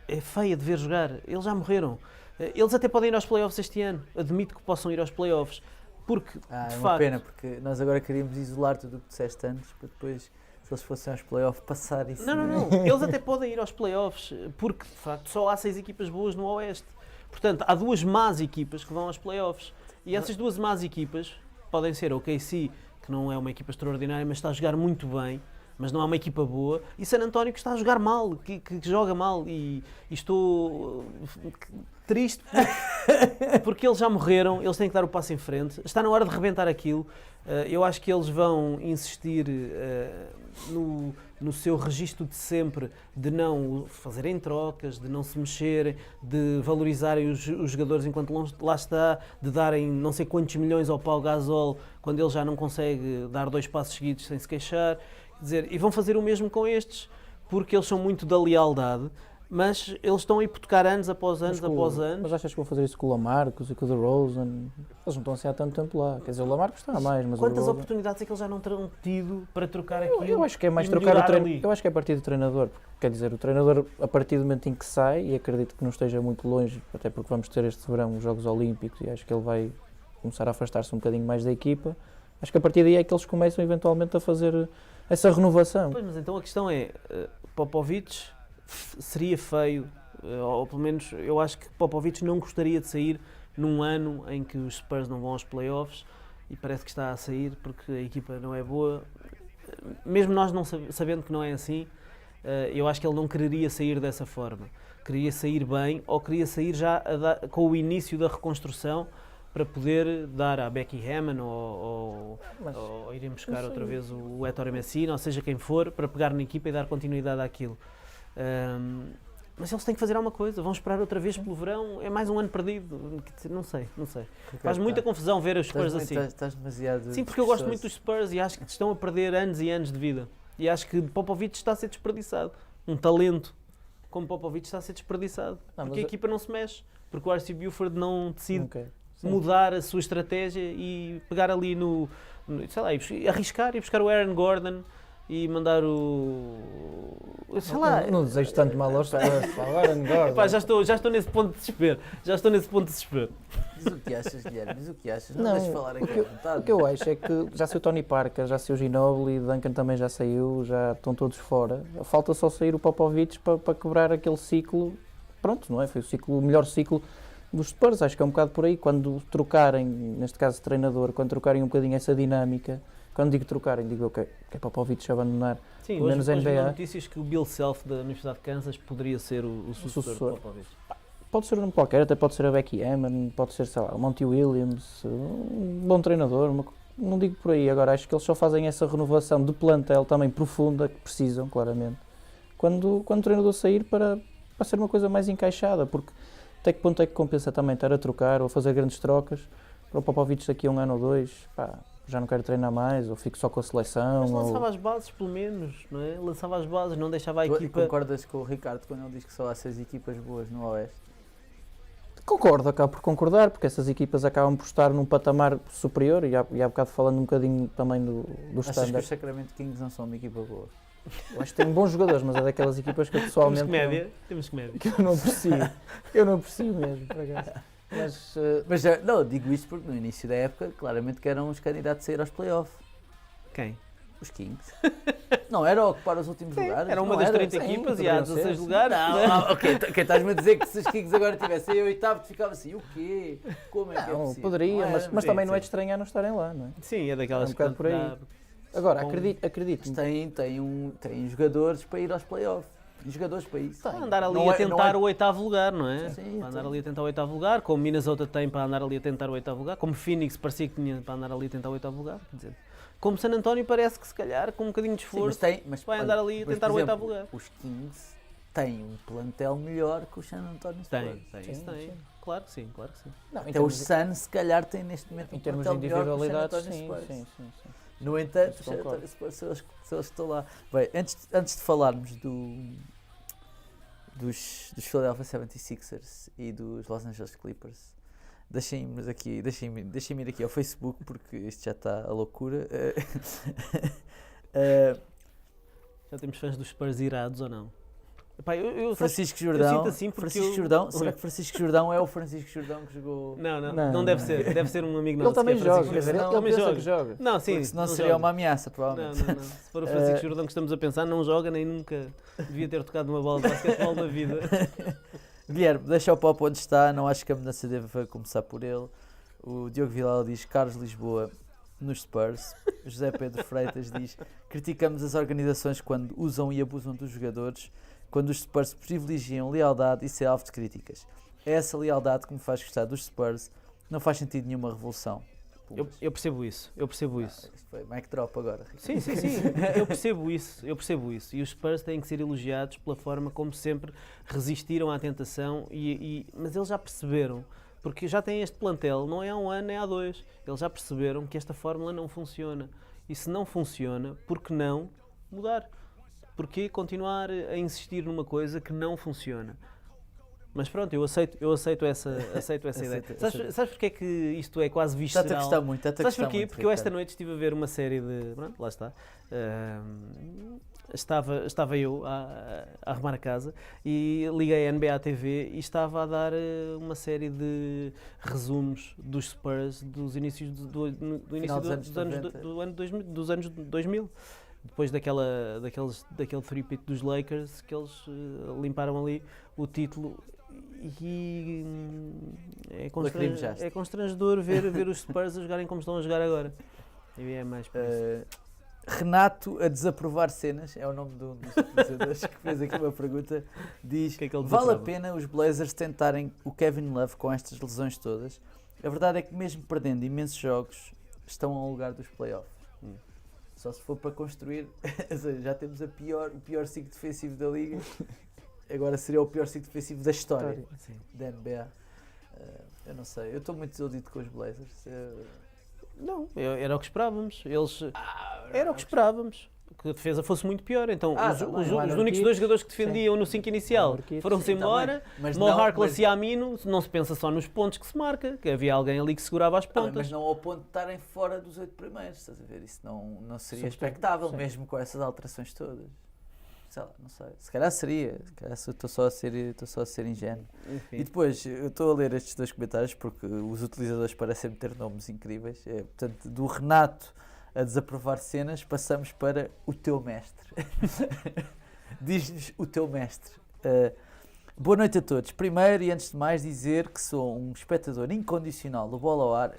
é feia de ver jogar. Eles já morreram. Eles até podem ir aos playoffs este ano. Admito que possam ir aos playoffs. Porque, É de uma facto... pena, porque nós agora queríamos isolar tudo o que disseste antes, para depois, se eles fossem aos playoffs, passar isso. Não. Eles até podem ir aos playoffs, porque, de facto, só há 6 equipas boas no Oeste. Portanto, há 2 más equipas que vão aos playoffs. E essas 2 más equipas podem ser o OKC, que não é uma equipa extraordinária, mas está a jogar muito bem, mas não é uma equipa boa, e San António, que está a jogar mal, que joga mal, e estou triste porque eles já morreram, eles têm que dar o passo em frente, está na hora de rebentar aquilo. Eu acho que eles vão insistir no seu registro de sempre, de não fazerem trocas, de não se mexerem, de valorizarem os jogadores enquanto lá está, de darem não sei quantos milhões ao Pau Gasol quando ele já não consegue dar 2 passos seguidos sem se queixar. Quer dizer, e vão fazer o mesmo com estes, porque eles são muito da lealdade, mas eles estão a hipotecar anos após anos após anos. Mas achas que vão fazer isso com o LaMarcus e com o DeRozan? Eles não estão assim há tanto tempo lá. Quer dizer, o LaMarcus está a mais, mas Quantas o DeRozan... oportunidades é que eles já não terão tido para trocar aquilo? Eu acho que é mais e trocar o melhorar treinador. ali? Eu acho que é a partir do treinador. Quer dizer, o treinador, a partir do momento em que sai, e acredito que não esteja muito longe, até porque vamos ter este verão os Jogos Olímpicos e acho que ele vai começar a afastar-se um bocadinho mais da equipa, acho que a partir daí é que eles começam eventualmente a fazer essa renovação. Pois, mas então a questão é, Popovich seria feio, ou pelo menos eu acho que Popovich não gostaria de sair num ano em que os Spurs não vão aos playoffs e parece que está a sair porque a equipa não é boa. Mesmo nós não sabendo que não é assim, eu acho que ele não quereria sair dessa forma. Queria sair bem ou queria sair já com o início da reconstrução para poder dar a Becky Hammond ou irem buscar outra vez o Ettore Messina, ou seja quem for, para pegar na equipa e dar continuidade àquilo. Mas eles têm que fazer alguma coisa, vão esperar outra vez pelo verão, é mais um ano perdido, não sei. Faz muita confusão ver os Spurs assim. Estás demasiado... Sim, porque eu gosto muito dos Spurs e acho que estão a perder anos e anos de vida. E acho que Popovich está a ser desperdiçado. Um talento como Popovich está a ser desperdiçado. Porque a equipa não se mexe, porque o R.C. Buford não decide mudar a sua estratégia e pegar ali sei lá, arriscar e buscar o Aaron Gordon e mandar sei lá. Não desejo tanto mal aos Spurs. Aaron Gordon. Epá, já estou nesse ponto de desespero. Diz o que achas, Guilherme, diz o que achas. Não deixes falar aqui à vontade. O que eu acho é que já saiu o Tony Parker, já saiu o Ginobili, Duncan também já saiu, já estão todos fora. Falta só sair o Popovich para quebrar aquele ciclo. Pronto, não é? Foi o melhor ciclo dos Spurs. Acho que é um bocado por aí. Quando trocarem, neste caso treinador, quando trocarem um bocadinho essa dinâmica, quando digo trocarem, digo que é Popovich abandonar. Sim, menos hoje NBA. há notícias que o Bill Self da Universidade de Kansas poderia ser o sucessor de Popovich. Pode ser um qualquer, até pode ser a Becky Hammond, pode ser, sei lá, o Monty Williams, um bom treinador, não digo por aí. Agora, acho que eles só fazem essa renovação de plantel também profunda, que precisam, claramente, quando o treinador sair para ser uma coisa mais encaixada, porque até que ponto é que compensa também estar a trocar ou fazer grandes trocas para o Popovich daqui a um ano ou dois, já não quero treinar mais, ou fico só com a seleção. Mas lançava as bases, pelo menos, não é? Lançava as bases, não deixava a equipa... Concordas com o Ricardo quando ele diz que só há 6 equipas boas no Oeste? Concordo, acabo por concordar, porque essas equipas acabam por estar num patamar superior e há bocado falando um bocadinho também do Achas standard. que os Sacramento Kings não são uma equipa boa? Eu acho que tem bons jogadores, mas é daquelas equipas que eu pessoalmente Temos comédia. que eu não aprecio. Eu não aprecio mesmo, por acaso. Mas não, digo isto porque no início da época, claramente que eram os candidatos a ir aos playoffs. Quem? Os Kings. Não era ocupar os últimos lugares? Era uma não das era? 30 Sim, equipas e há 16 lugares. Não, ok, estás-me a dizer que se os Kings agora tivessem eu oitavo, tu ficava assim, o quê? Como é que é Não, possível? poderia, Não era? mas também não é de estranhar não estarem lá, não é? Sim, é daquelas É um bocado por aí. Agora, acredito. Tem jogadores para ir aos playoffs. Jogadores para isso. Para andar ali Não a é- tentar não é- o oitavo lugar, não é? Sim, Para andar então. ali a tentar o oitavo lugar, como Minnesota tem para andar ali a tentar o oitavo lugar, como Phoenix parecia que tinha para andar ali a tentar o oitavo lugar, quer dizer, como San António parece que se calhar com um bocadinho de Sim, esforço mas vai andar ali a mas, tentar por o oitavo exemplo, lugar. Os Kings têm um plantel melhor que o San Antonio Spurs. Isso Sim, tem. sim. Claro que sim, claro que sim. Não, Até os Suns, se calhar, têm neste momento em um termos de plantel melhor que o San individualidade, Antonio sim, Spurs. sim. No entanto, Isso concordo. se eles estão lá. Bem, antes de falarmos dos Philadelphia 76ers e dos Los Angeles Clippers, deixem-me ir aqui ao Facebook porque isto já está a loucura. Já temos fãs dos Spurs irados ou não? Epá, eu Francisco eu Jordão. sinto assim porque Francisco eu- Jordão. Será que Francisco Jordão é o Francisco Jordão que jogou? Não deve ser. Deve ser um amigo Ele nosso. também que é Francisco joga, quer dizer, Jordão. ele Também pensa joga. que joga. Não, sim. Porque senão não seria joga. uma ameaça, Não. provavelmente. Se for o Francisco Jordão que estamos a pensar, não joga nem nunca devia ter tocado numa bola de basquetebol na vida. Guilherme, deixa o Pop onde está, não acho que a mudança deva começar por ele. O Diogo Vilela diz Carlos Lisboa nos Spurs. O José Pedro Freitas diz criticamos as organizações quando usam e abusam dos jogadores, quando os Spurs privilegiam lealdade, isso é alvo de críticas. É essa lealdade que me faz gostar dos Spurs, não faz sentido nenhuma revolução. Eu percebo isso. Isto foi mic drop agora. Ricardo. Sim. Eu percebo isso. E os Spurs têm que ser elogiados pela forma como sempre resistiram à tentação, mas eles já perceberam, porque já têm este plantel, não é há um ano, nem há dois. Eles já perceberam que esta fórmula não funciona. E se não funciona, por que não mudar? Porquê continuar a insistir numa coisa que não funciona? Mas pronto, eu aceito essa ideia. Sabes porque é que isto é quase visceral? Está-te a gostar muito, Sabes porquê? Porque eu esta noite estive a ver uma série de... Pronto, lá está. Estava eu a arrumar a casa e liguei a NBA TV e estava a dar uma série de resumos dos Spurs dos inícios do início Final dos anos 90. dos anos 2000. depois daquele three-peat dos Lakers, que eles limparam ali o título. E Lacrimejaste. é constrangedor ver os Spurs a jogarem como estão a jogar agora. E é mais por isso. Renato a desaprovar cenas, é o nome de um dos utilizadores que fez aqui uma pergunta, diz, Que é que ele vale a desaprova? pena os Blazers tentarem o Kevin Love com estas lesões todas? A verdade é que mesmo perdendo imensos jogos, estão ao lugar dos playoffs. Só se for para construir, ou seja, já temos o pior ciclo defensivo da liga, agora seria o pior ciclo defensivo da história da NBA. Eu não sei, eu estou muito desiludido com os Blazers. Não, era o que esperávamos. Era o que esperávamos. Que a defesa fosse muito pior. Então, Ah, os tá bem, únicos o Anarquite, dois jogadores que defendiam no 5 inicial Anarquite, foram-se sim, tá embora. bem. Mas Mo não- Harkless mas- e Amino, não se pensa só nos pontos que se marca, que havia alguém ali que segurava as Tá bem, pontas. mas não ao ponto de estarem fora dos 8 primeiros, estás a ver? Isso não seria Sim, expectável, sim. mesmo com essas alterações todas. Sei lá, não sei. Se calhar seria, se calhar estou só a ser ingênuo. Enfim. E depois, eu estou a ler estes dois comentários porque os utilizadores parecem ter nomes incríveis. Portanto, do Renato a desaprovar cenas, passamos para o teu mestre. Diz-nos o teu mestre. Boa noite a todos. Primeiro e antes de mais dizer que sou um espectador incondicional do Bola ao Ar.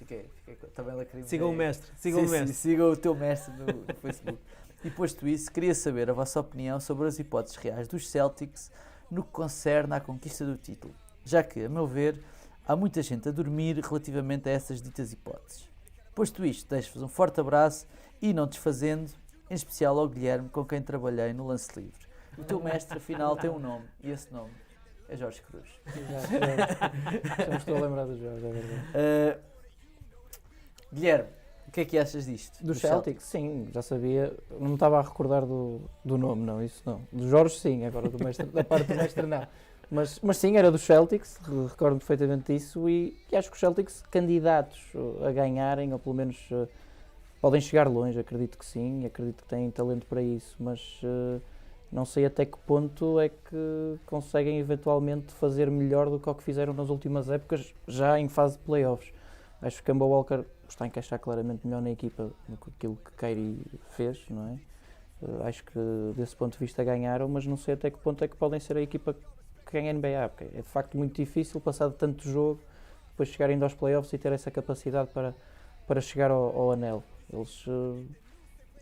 Ok, fiquei também lacrimejei. Sigam o mestre. Sigam o teu mestre no Facebook. E posto isso, queria saber a vossa opinião sobre as hipóteses reais dos Celtics no que concerne à conquista do título, já que, a meu ver, há muita gente a dormir relativamente a essas ditas hipóteses. Posto isto, deixo-vos um forte abraço e não desfazendo, em especial ao Guilherme, com quem trabalhei no lance livre. O teu mestre, afinal, tem um nome, e esse nome é Jorge Cruz. Já me estou a lembrar do Jorge, é verdade. Guilherme, o que é que achas disto? Do Celtic, sim, já sabia. Não me estava a recordar do nome, não, isso não. Do Jorge, sim, agora da parte do mestre, não. Mas sim, era dos Celtics, recordo perfeitamente disso, e acho que os Celtics, candidatos a ganharem, ou pelo menos podem chegar longe, acredito que sim, acredito que têm talento para isso, mas não sei até que ponto é que conseguem eventualmente fazer melhor do que o que fizeram nas últimas épocas, já em fase de playoffs. Acho que Kemba Walker está a encaixar claramente melhor na equipa do que aquilo que Kyrie fez, não é? Acho que desse ponto de vista ganharam, mas não sei até que ponto é que podem ser a equipa que ganha a NBA, porque é de facto muito difícil passar de tanto jogo, depois chegarem aos playoffs e ter essa capacidade para chegar ao anel. Eles,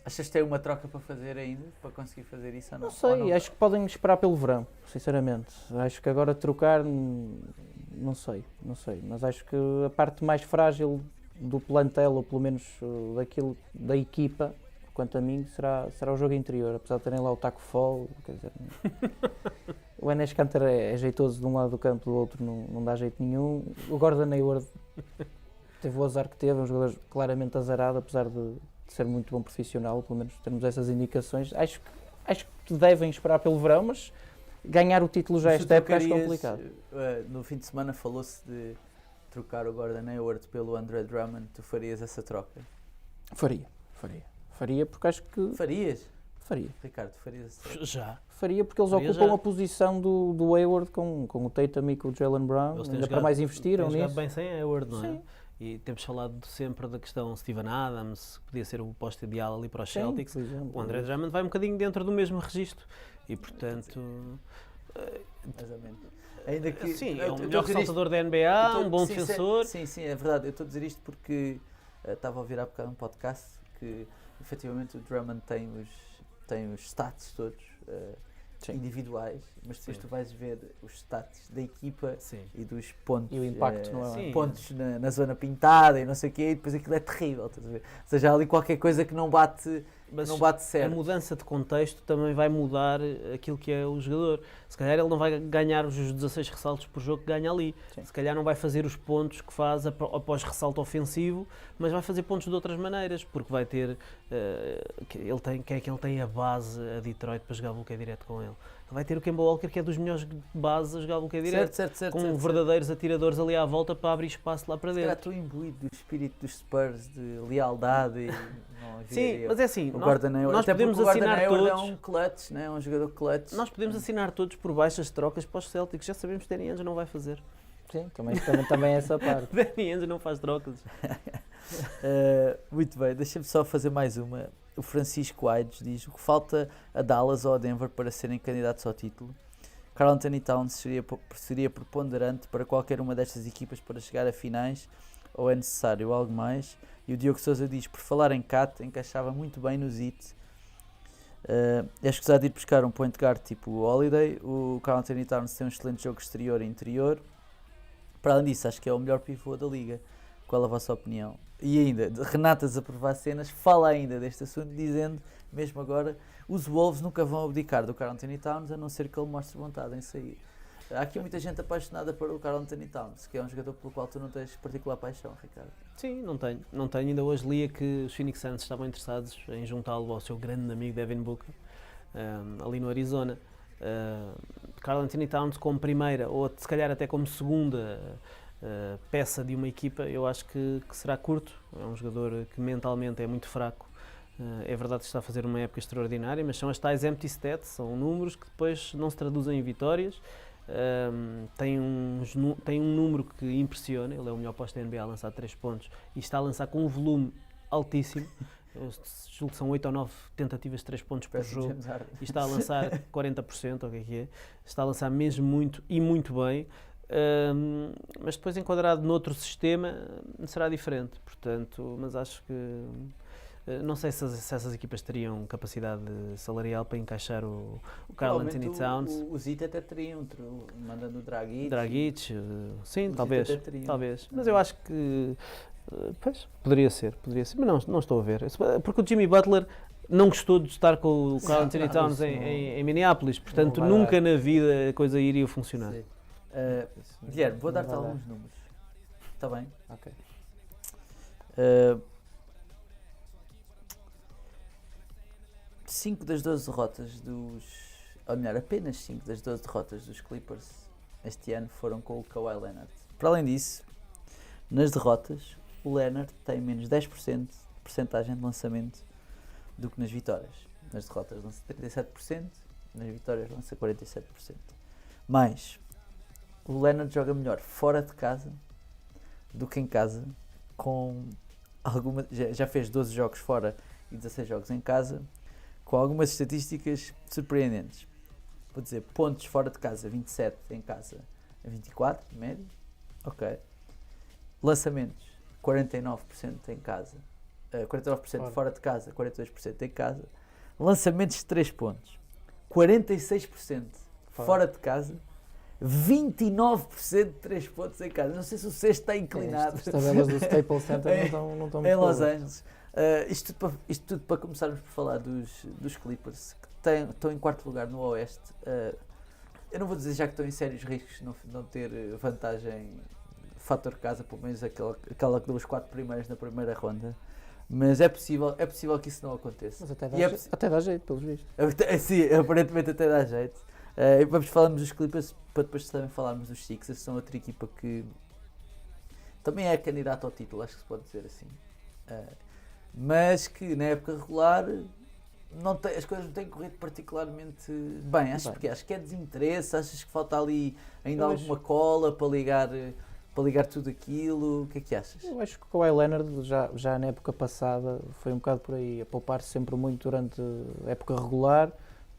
Achas que tem uma troca para fazer ainda, para conseguir fazer isso ou não? não sei, Ou não? acho que podem esperar pelo verão, sinceramente. Acho que agora trocar, não sei, mas acho que a parte mais frágil do plantel, ou pelo menos da equipa, quanto a mim, será o jogo interior, apesar de terem lá o Taco Fall, quer dizer, o Enes Kanter é jeitoso de um lado do campo, do outro não dá jeito nenhum. O Gordon Hayward teve o azar que teve, é um jogador claramente azarado, apesar de ser muito bom profissional, pelo menos temos essas indicações. Acho que devem esperar pelo verão, mas ganhar o título já Mas tu esta época acho trocarias, complicado. No fim de semana falou-se de trocar o Gordon Hayward pelo Andre Drummond. Tu farias essa troca? Faria porque acho que... Farias? Faria. Ricardo, farias essa troca? Já. Faria porque eles Faria ocupam já. a posição do Hayward com o Tatum e com o Jalen Brown, Eles têm ainda para jogado- mais investiram têm jogado nisso. bem sem Hayward, não é? Sim. E temos falado sempre da questão Steven Adams, que podia ser o posto ideal ali para os Sim, Celtics. por exemplo. O André Drummond vai um bocadinho dentro do mesmo registro e, portanto, Mais ou menos. Ainda que, sim, eu é o estou a melhor dizer isto- ressaltador da eu NBA, estou- um bom sim, defensor. Sim, é verdade. Eu estou a dizer isto porque estava a ouvir há bocado um podcast que efetivamente o Drummond tem os stats todos Sim. individuais, mas depois Sim. tu vais ver os stats da equipa Sim. e dos pontos, E o impacto, não é? Sim. pontos na zona pintada e não sei o quê, e depois aquilo é terrível, estás a ver? Ou seja, há ali qualquer coisa que não bate Mas a certo. mudança de contexto também vai mudar aquilo que é o jogador. Se calhar ele não vai ganhar os 16 ressaltos por jogo que ganha ali. Sim. Se calhar não vai fazer os pontos que faz após ressalto ofensivo, mas vai fazer pontos de outras maneiras, porque vai ter... quem é que ele tem a base a Detroit para jogar bloqueio direto com ele? Ele vai ter o Kemba Walker, que é dos melhores bases a jogar bloqueio direto, certo, com verdadeiros atiradores ali à volta para abrir espaço lá para Se calhar dentro. estou imbuído do espírito dos Spurs, de lealdade e não havia Sim, eu. mas é assim, O nós, Gordon Hayward, nós até podemos porque o Gordon assinar Hayward todos... é um clutch, né? É um jogador clutch. Nós podemos assinar todos por baixas trocas para os Celtics, já sabemos que Danny Ainge não vai fazer. Sim, também essa parte. Danny Ainge não faz trocas. Muito bem, deixa-me só fazer mais uma. o Francisco Aides diz: o que falta a Dallas ou a Denver para serem candidatos ao título? Karl Anthony Towns seria preponderante para qualquer uma destas equipas para chegar a finais, ou é necessário algo mais? E o Diogo Sousa diz: por falar em Cat, encaixava muito bem no Zit. É escusado de ir buscar um point guard tipo o Holiday. O Karl Anthony Towns tem um excelente jogo exterior e interior. Para além disso, acho que é o melhor pivô da liga. Qual a vossa opinião? E ainda, Renatas a provar cenas, fala ainda deste assunto, dizendo, mesmo agora, os Wolves nunca vão abdicar do Karl Anthony Towns, a não ser que ele mostre vontade em sair. Há aqui muita gente apaixonada por o Karl Anthony Towns, que é um jogador pelo qual tu não tens particular paixão, Ricardo. Sim, não tenho. Ainda hoje lia que os Phoenix Suns estavam interessados em juntá-lo ao seu grande amigo Devin Booker, ali no Arizona. Karl Anthony Towns como primeira, ou se calhar até como segunda peça de uma equipa, eu acho que será curto. É um jogador que mentalmente é muito fraco. É verdade que está a fazer uma época extraordinária, mas são as tais empty stats, são números que depois não se traduzem em vitórias. Tem um número que impressiona. Ele é o melhor posto da NBA a lançar 3 pontos e está a lançar com um volume altíssimo. Julgo que são 8 ou 9 tentativas de 3 pontos por jogo e está a lançar 40%, ou o que é. Está a lançar mesmo muito e muito bem. Mas depois enquadrado noutro sistema será diferente, portanto, mas acho que não sei se essas equipas teriam capacidade salarial para encaixar o Karl Anthony Towns. O Zit até teria, mandando o Dragic. Sim, talvez. Mas eu acho que pois, poderia ser, mas não estou a ver. Porque o Jimmy Butler não gostou de estar com o Karl Anthony Towns em Minneapolis, portanto nunca na vida a coisa iria funcionar. Guilherme, vou dar-te alguns números. Está bem? Ok. 5 das 12 derrotas ou melhor, apenas 5 das 12 derrotas dos Clippers este ano foram com o Kawhi Leonard. Para além disso, nas derrotas, o Leonard tem menos 10% de percentagem de lançamento do que nas vitórias. Nas derrotas lança 37%, nas vitórias lança 47%. Mas o Leonard joga melhor fora de casa do que em casa, com já fez 12 jogos fora e 16 jogos em casa, com algumas estatísticas surpreendentes. Vou dizer, pontos fora de casa 27, em casa 24, médio, ok. Lançamentos 49% em casa, 49% fora de casa, 42% em casa. Lançamentos de 3 pontos 46% fora de casa, 29% de 3 pontos em casa. Não sei se o sexto está inclinado. As tabelas do Staples Center não estão muito em Los boas. Angeles. Isto tudo para começarmos por falar dos Clippers, que estão em quarto lugar no Oeste. Eu não vou dizer já que estão em sérios riscos de não ter vantagem fator casa, pelo menos aquela que deu os 4 primeiros na primeira ronda. Mas é possível que isso não aconteça. Mas até dá jeito, pelos vistos. Sim, aparentemente até dá jeito. Falarmos dos Clippers para depois também falarmos dos Sixers. São outra equipa que também é candidata ao título, acho que se pode dizer assim. Mas que na época regular as coisas não têm corrido particularmente bem. Acho que é desinteresse, achas que falta ali ainda alguma cola para ligar tudo aquilo? O que é que achas? Eu acho que o Kawhi Leonard já na época passada foi um bocado por aí, a poupar-se sempre muito durante a época regular.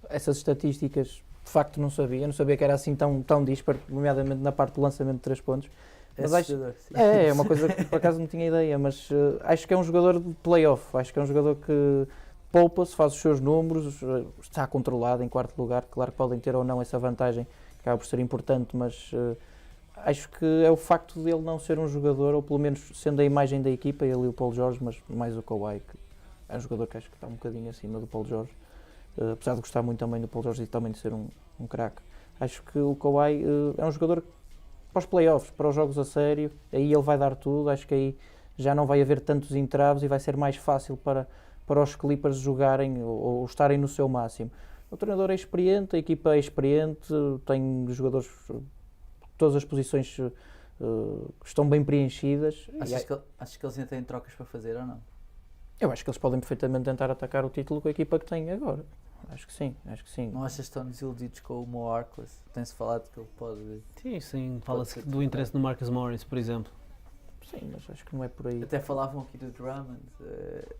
Essas estatísticas de facto não sabia que era assim tão disparo, nomeadamente na parte do lançamento de 3 pontos. Mas é uma coisa que por acaso não tinha ideia, mas acho que é um jogador de playoff, acho que é um jogador que poupa-se, faz os seus números, está controlado em quarto lugar. Claro que podem ter ou não essa vantagem, que acaba por ser importante, mas acho que é o facto de ele não ser um jogador, ou pelo menos sendo a imagem da equipa, ele e o Paul George, mas mais o Kawhi, que é um jogador que acho que está um bocadinho acima do Paul George, apesar de gostar muito também do Paul George e também de ser um craque. Acho que o Kawhi é um jogador para os playoffs, para os jogos a sério, aí ele vai dar tudo. Acho que aí já não vai haver tantos entraves e vai ser mais fácil para os Clippers jogarem ou estarem no seu máximo. O treinador é experiente, a equipa é experiente, tem jogadores, todas as posições estão bem preenchidas. Achas que eles ainda têm trocas para fazer ou não? Eu acho que eles podem perfeitamente tentar atacar o título com a equipa que têm agora. Acho que sim. Não achas que estão desiludidos com o Mo Harkless? Tem-se falado que ele pode... Sim, fala-se do interesse no Marcus Morris, por exemplo. Sim, mas acho que não é por aí. Até falavam aqui do Drummond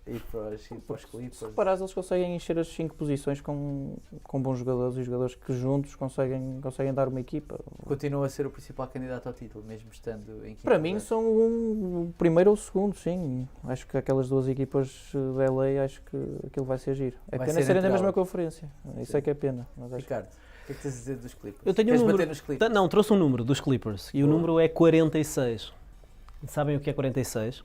e para os Clippers. Se reparares, eles conseguem encher as 5 posições com bons jogadores e jogadores que juntos conseguem dar uma equipa. Continua a ser o principal candidato ao título, mesmo estando em quinto Para mim lugar. são o primeiro ou o segundo, sim. Acho que aquelas duas equipas de LA, acho que aquilo vai ser giro. É Vai pena ser serem na natural. mesma conferência. Isso Sim. é que é pena. Mas acho Ricardo, o que é que tens a dizer dos Clippers? Eu tenho Queres um número. bater nos Clippers? Não, trouxe um número dos Clippers e o Boa. número é 46. Sabem o que é 46?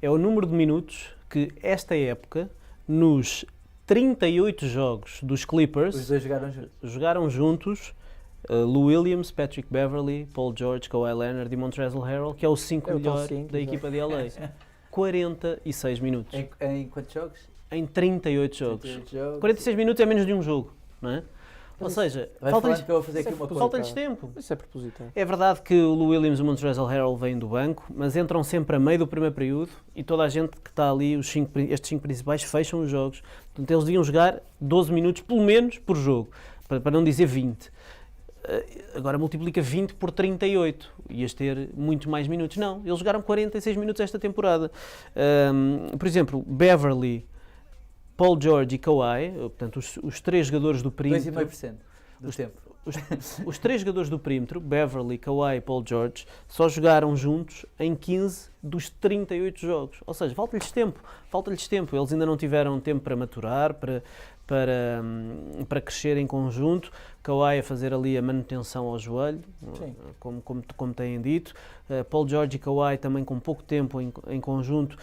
É o número de minutos que esta época, nos 38 jogos dos Clippers, Os dois jogaram juntos. jogaram juntos Lou Williams, Patrick Beverley, Paul George, Kawhi Leonard e Montrezl Harrell, que é o 5 É o top melhor cinco, da exato. equipa de LA. 46 minutos Em quantos jogos? em 38 jogos. 38 jogos. 46 minutos é menos de um jogo, não é? Ou seja, Vai falta-lhes falando que eu vou fazer aqui uma conta. falta-lhes tempo. Isso é propositado. É verdade que o Lou Williams e o Montrezl Harrell vêm do banco, mas entram sempre a meio do primeiro período e toda a gente que está ali, estes 5 principais, fecham os jogos. Portanto, eles deviam jogar 12 minutos, pelo menos, por jogo, para não dizer 20. Agora multiplica 20 por 38, ias ter muito mais minutos. Não, eles jogaram 46 minutos esta temporada. Por exemplo, Beverly, Paul George e Kawhi, portanto, os 3 jogadores do perímetro... 2,5% do tempo. Os 3 jogadores do perímetro, Beverly, Kawhi e Paul George, só jogaram juntos em 15 dos 38 jogos. Ou seja, falta-lhes tempo. Eles ainda não tiveram tempo para maturar, para crescer em conjunto. Kawhi a fazer ali a manutenção ao joelho, Sim. como têm dito. Paul George e Kawhi também com pouco tempo em conjunto.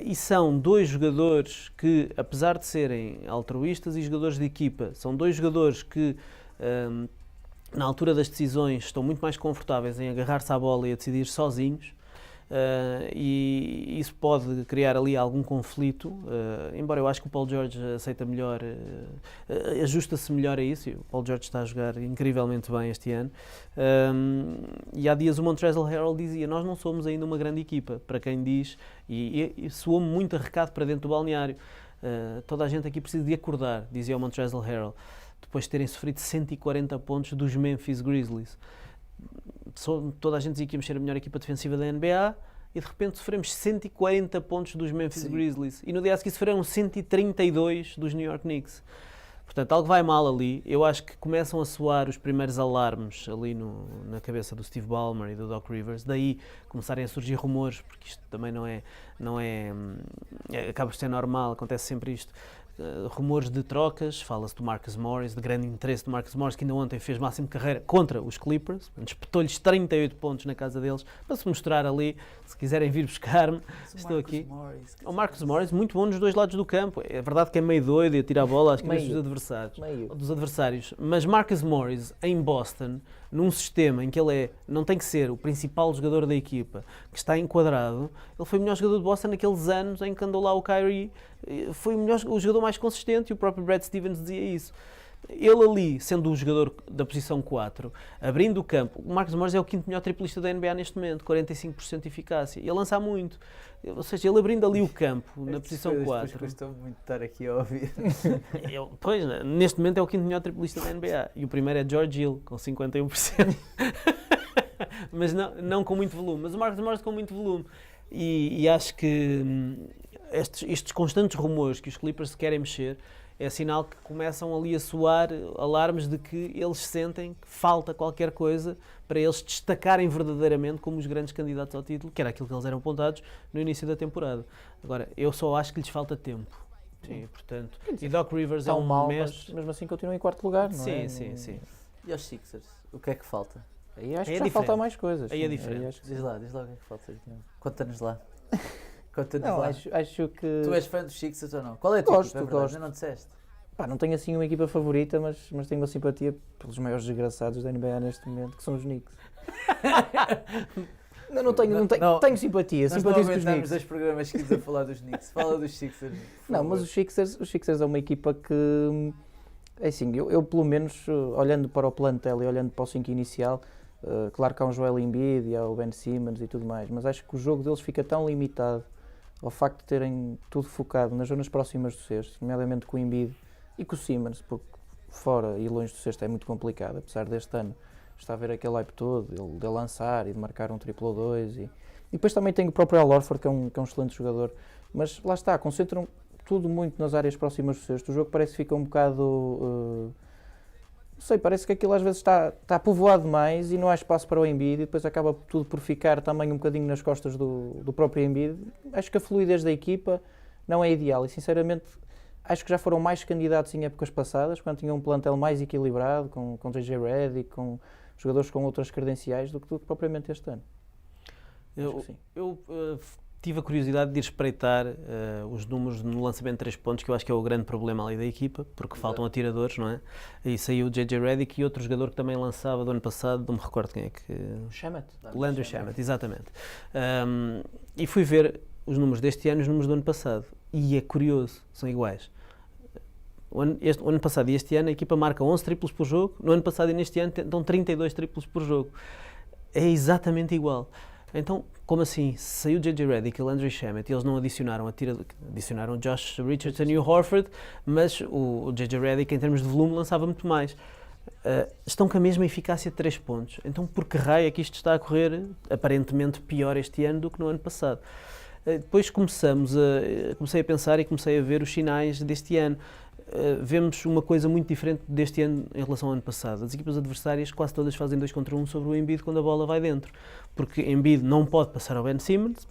E são 2 jogadores que, apesar de serem altruístas e jogadores de equipa, são 2 jogadores que... na altura das decisões estão muito mais confortáveis em agarrar-se à bola e a decidir sozinhos, e isso pode criar ali algum conflito, embora eu acho que o Paul George aceita melhor, ajusta-se melhor a isso, e o Paul George está a jogar incrivelmente bem este ano. E há dias o Montrezl Harrell dizia: nós não somos ainda uma grande equipa, para quem diz, e soou-me muito a recado para dentro do balneário. Toda a gente aqui precisa de acordar, dizia o Montrezl Harrell, depois de terem sofrido 140 pontos dos Memphis Grizzlies. Toda a gente dizia que íamos ser a melhor equipa defensiva da NBA e de repente sofremos 140 pontos dos Memphis Sim. Grizzlies e no dia a seguir sofreram 132 dos New York Knicks. Portanto, algo vai mal ali. Eu acho que começam a soar os primeiros alarmes ali na cabeça do Steve Ballmer e do Doc Rivers. Daí começarem a surgir rumores, porque isto também não é acaba por ser normal, acontece sempre isto. Rumores de trocas, fala-se do Marcus Morris, de grande interesse do Marcus Morris, que ainda ontem fez máximo de carreira contra os Clippers, espetou-lhes 38 pontos na casa deles, para se mostrar ali, se quiserem vir buscar-me, estou aqui. O Marcus Morris, muito bom nos dois lados do campo, é verdade que é meio doido e atira a bola às cabeças dos adversários, mas Marcus Morris em Boston, num sistema em que ele não tem que ser o principal jogador da equipa, que está enquadrado, ele foi o melhor jogador de Boston naqueles anos em que andou lá o Kyrie, foi o jogador mais consistente, e o próprio Brad Stevens dizia isso. Ele ali, sendo o jogador da posição 4, abrindo o campo, o Marcus Morris é o 5º melhor triplista da NBA neste momento, 45% de eficácia, e ele lança muito. Ou seja, ele abrindo ali o campo, na posição 4... Gostou muito de estar aqui a ouvir. Pois, neste momento é o 5º melhor triplista da NBA, e o primeiro é George Hill, com 51%. Mas não com muito volume, mas o Marcus Morris com muito volume. E acho que estes constantes rumores que os Clippers se querem mexer é sinal que começam ali a soar alarmes de que eles sentem que falta qualquer coisa para eles destacarem verdadeiramente como os grandes candidatos ao título, que era aquilo que eles eram apontados no início da temporada. Agora, eu só acho que lhes falta tempo. Sim, portanto, e Doc Rivers é um mal, mestre. mas mesmo assim continuam em 4º lugar, não é? Sim. E aos Sixers, o que é que falta? Aí acho Aí que é já falta diferente. mais coisas. Aí é sim. diferente. Acho que Diz lá o que é que falta. Conta-nos lá. Conta-nos não, lá. acho que... Tu és fã dos Sixers ou não? Qual é a tua Gosto, equipa? É verdade, gosto. ainda não disseste. Pá, não tenho assim uma equipa favorita, mas tenho uma simpatia pelos maiores desgraçados da NBA neste momento, que são os Knicks. não tenho simpatia, Nós não simpatizo com os aguentamos Knicks. 2 programas seguidos a falar dos Knicks. Fala dos Sixers. por Não, favor. mas os Sixers é uma equipa que, é assim, eu pelo menos, olhando para o plantel e olhando para o 5 inicial, claro que há um Joel Embiid e há o Ben Simmons e tudo mais, mas acho que o jogo deles fica tão limitado ao facto de terem tudo focado nas zonas próximas do cesto, nomeadamente com o Embiid e com o Simmons, porque fora e longe do cesto é muito complicado, apesar deste ano está a ver aquele hype todo, de lançar e de marcar um triplo ou dois, E depois também tem o próprio Al Horford, que é um excelente jogador. Mas lá está, concentram tudo muito nas áreas próximas do cesto. O jogo parece que fica um bocado... não sei, parece que aquilo às vezes está povoado demais e não há espaço para o Embiid e depois acaba tudo por ficar também um bocadinho nas costas do próprio Embiid. Acho que a fluidez da equipa não é ideal e sinceramente acho que já foram mais candidatos em épocas passadas, quando tinham um plantel mais equilibrado, com JJ Redick, com jogadores com outras credenciais, do que propriamente este ano. Eu tive a curiosidade de ir espreitar os números no lançamento de 3 pontos, que eu acho que é o grande problema ali da equipa, porque faltam atiradores, não é? E saiu o JJ Redick e outro jogador que também lançava do ano passado, não me recordo quem é que... Shamet. Landry Shamet, exatamente. E fui ver os números deste ano e os números do ano passado. E é curioso, são iguais. O ano passado e este ano a equipa marca 11 triplos por jogo, no ano passado e neste ano dão 32 triplos por jogo. É exatamente igual. Então, como assim? Saiu o JJ Redick e o Landry Shamet e eles não adicionaram adicionaram Josh Richardson e o Horford, mas o JJ Redick em termos de volume lançava muito mais. Estão com a mesma eficácia de 3 pontos. Então, por que raio é que isto está a correr aparentemente pior este ano do que no ano passado? Depois comecei a pensar e comecei a ver os sinais deste ano. Vemos uma coisa muito diferente deste ano em relação ao ano passado. As equipas adversárias quase todas fazem 2 contra 1 sobre o Embiid quando a bola vai dentro. Porque Embiid não pode passar ao Ben Simmons,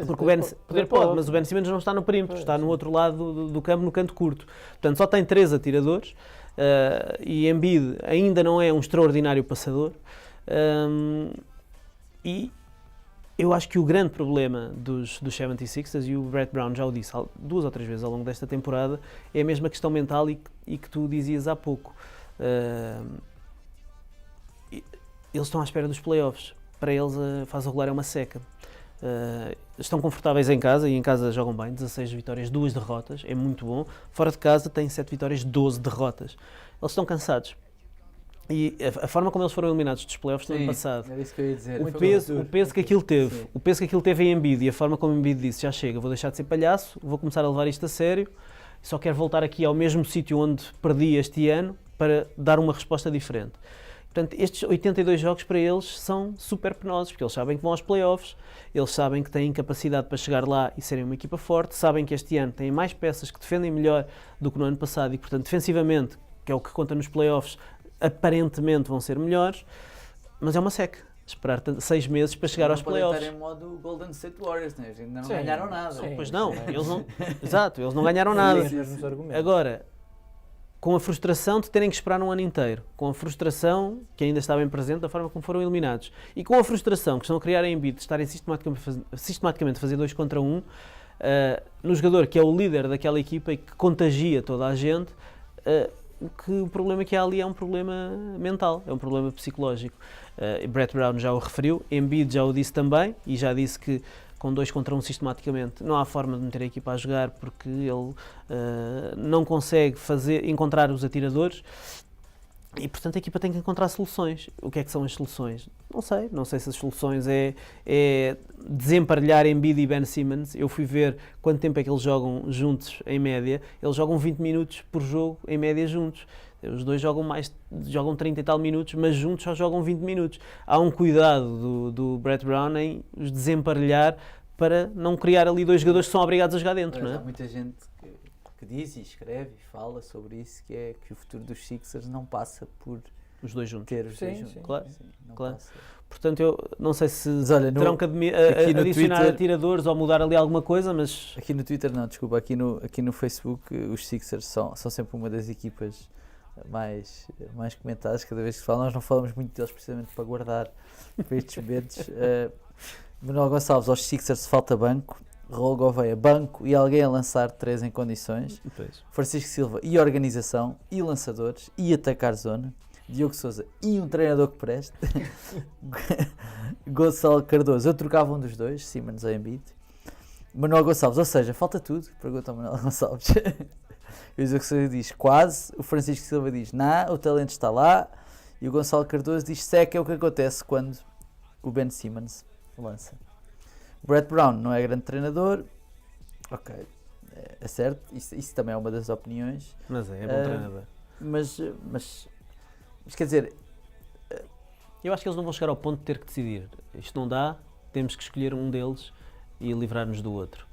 porque o Ben pode, mas o Ben Simmons não está no perímetro, está no outro lado do campo, no canto curto. Portanto, só tem 3 atiradores e Embiid ainda não é um extraordinário passador. E eu acho que o grande problema dos 76ers, e o Brett Brown já o disse 2 ou 3 vezes ao longo desta temporada, é a mesma questão mental e que tu dizias há pouco. Eles estão à espera dos playoffs. Para eles a fase regular é uma seca. Estão confortáveis em casa e em casa jogam bem, 16 vitórias, 2 derrotas, é muito bom. Fora de casa têm 7 vitórias, 12 derrotas. Eles estão cansados. E a forma como eles foram eliminados dos playoffs no ano passado, era isso que eu ia dizer. o peso que aquilo teve, o peso que aquilo teve em Embiid e a forma como Embiid disse, já chega, vou deixar de ser palhaço, vou começar a levar isto a sério, só quero voltar aqui ao mesmo sítio onde perdi este ano para dar uma resposta diferente. Portanto, estes 82 jogos para eles são super penosos, porque eles sabem que vão aos playoffs, eles sabem que têm capacidade para chegar lá e serem uma equipa forte, sabem que este ano têm mais peças que defendem melhor do que no ano passado e, portanto, defensivamente, que é o que conta nos playoffs, aparentemente vão ser melhores, mas é uma seca. Esperar 6 meses para chegar aos playoffs. Estar em modo Golden State Warriors, né? Ainda não ganharam nada. Sim, pois não, eles não. Exato, eles não ganharam nada. Agora, com a frustração de terem que esperar um ano inteiro, com a frustração que ainda está bem presente da forma como foram eliminados, e com a frustração que estão a criar em Embiid de estarem sistematicamente a fazer 2 contra 1, no jogador que é o líder daquela equipa e que contagia toda a gente, o problema que há ali é um problema mental, é um problema psicológico. Brett Brown já o referiu, Embiid já o disse também, e já disse que com 2 contra 1 sistematicamente não há forma de meter a equipa a jogar porque ele não consegue encontrar os atiradores e, portanto, a equipa tem que encontrar soluções. O que é que são as soluções? Não sei se as soluções é desemparelhar Embiid e Ben Simmons. Eu fui ver quanto tempo é que eles jogam juntos em média. Eles jogam 20 minutos por jogo em média juntos. Os dois jogam 30 e tal minutos, mas juntos só jogam 20 minutos. Há um cuidado do Brett Brown em os desemparelhar para não criar ali 2 jogadores que são obrigados a jogar dentro, não é? Há muita gente que diz e escreve e fala sobre isso, que é que o futuro dos Sixers não passa por os dois juntos. ter os dois juntos. Claro, Sim, não claro. passa. Portanto, eu não sei se terão que aqui no adicionar Twitter, atiradores ou mudar ali alguma coisa, mas... Aqui no Twitter não, desculpa, aqui no Facebook os Sixers são sempre uma das equipas mais comentadas cada vez que se fala. Nós não falamos muito deles precisamente para guardar para estes momentos. Manuel Gonçalves, aos Sixers falta banco. Raul Gouveia, banco e alguém a lançar 3 em condições. Francisco Silva, e organização, e lançadores, e atacar zona. Diogo Sousa, e um treinador que preste. Gonçalo Cardoso, eu trocava um dos dois, Simmons ou Embiid. Manuel Gonçalves, ou seja, falta tudo? Pergunta ao Manuel Gonçalves. O Diogo Sousa diz quase, o Francisco Silva diz não, o talento está lá, e o Gonçalo Cardoso diz seca é o que acontece quando o Ben Simmons lança. Brett Brown não é grande treinador, ok, é certo, isso também é uma das opiniões. Mas é bom treinador. Mas quer dizer... Eu acho que eles não vão chegar ao ponto de ter que decidir. Isto não dá, temos que escolher um deles e livrar-nos do outro.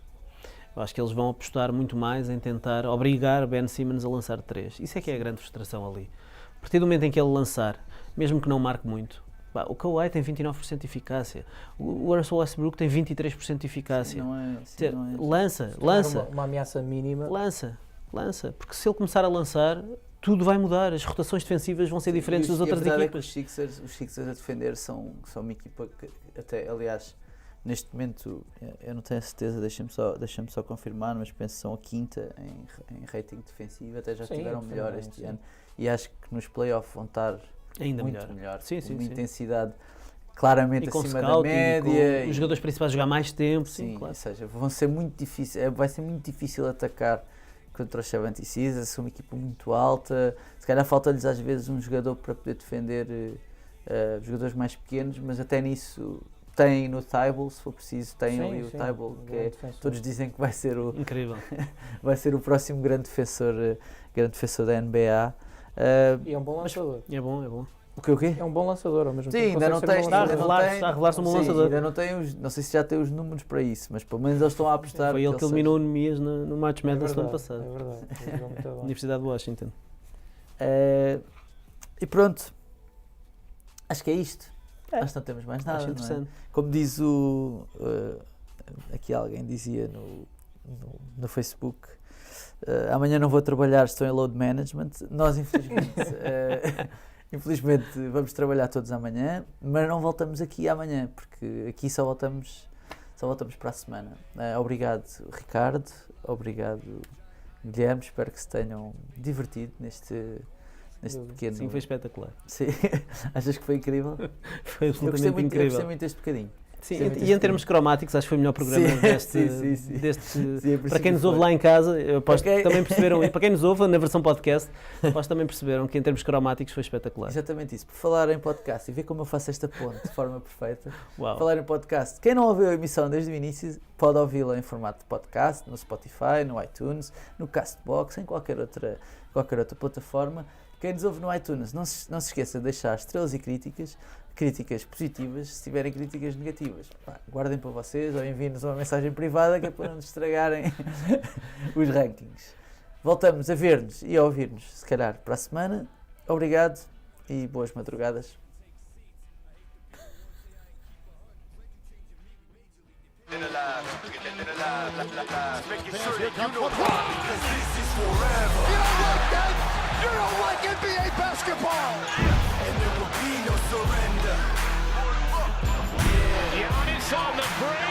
Eu acho que eles vão apostar muito mais em tentar obrigar Ben Simmons a lançar 3. Isso é que é a grande frustração ali. A partir do momento em que ele lançar, mesmo que não marque muito, o Kawhi tem 29% de eficácia, o Russell Westbrook tem 23% de eficácia. Lança. Uma ameaça mínima. Lança. Porque se ele começar a lançar, tudo vai mudar. As rotações defensivas vão ser diferentes das outras equipas. É que os Sixers a defender são uma equipa que até, aliás, neste momento, eu não tenho a certeza, deixa-me só confirmar, mas penso que são a quinta em rating defensivo, até já estiveram melhor este ano. E acho que nos playoffs vão estar ainda muito melhor. Uma intensidade claramente acima da média. Os jogadores principais jogar mais tempo. Claro. Ou seja, vai ser muito difícil atacar contra os 76ers, são uma equipa muito alta. Se calhar falta-lhes às vezes um jogador para poder defender jogadores mais pequenos, mas até nisso tem no Thibault, se for preciso, ali o Thibault, que todos dizem que vai ser incrível. Vai ser o próximo grande defensor da NBA. E é um bom lançador. É bom. O quê? É um bom lançador ao mesmo tempo. Sim, ainda não tem. Está a revelar-se um bom lançador. Ainda não tem não sei se já tem os números para isso, mas pelo menos eles estão a apostar. Foi ele que eliminou o Nemias no March Madness no ano passado. É verdade. Universidade de Washington. E pronto. Acho que é isto. Acho que não temos mais nada. Acho interessante. Não é? Como diz aqui alguém dizia no Facebook, amanhã não vou trabalhar, estou em load management. Nós infelizmente vamos trabalhar todos amanhã, mas não voltamos aqui amanhã, porque aqui só voltamos para a semana. Obrigado, Ricardo, obrigado, Guilherme, espero que se tenham divertido neste pequeno... Sim, foi espetacular. Sim. Achas que foi incrível? Foi absolutamente incrível. Eu gostei muito deste bocadinho. Sim, e em termos cromáticos, acho que foi o melhor programa deste. Para quem nos ouve lá em casa, eu aposto que também perceberam, e para quem nos ouve na versão podcast, aposto que também perceberam que em termos cromáticos foi espetacular. Exatamente isso. Por falar em podcast e ver como eu faço esta ponte de forma perfeita, Uau. Falar em podcast, quem não ouviu a emissão desde o início pode ouvi-la em formato de podcast, no Spotify, no iTunes, no Castbox, em qualquer outra plataforma. Quem nos ouve no iTunes, não se esqueça de deixar estrelas e críticas positivas. Se tiverem críticas negativas, guardem para vocês ou enviem-nos uma mensagem privada, que é para não nos estragarem os rankings. Voltamos a ver-nos e a ouvir-nos, se calhar, para a semana. Obrigado e boas madrugadas. You don't like NBA basketball! And there will be no surrender. Giannis on the break!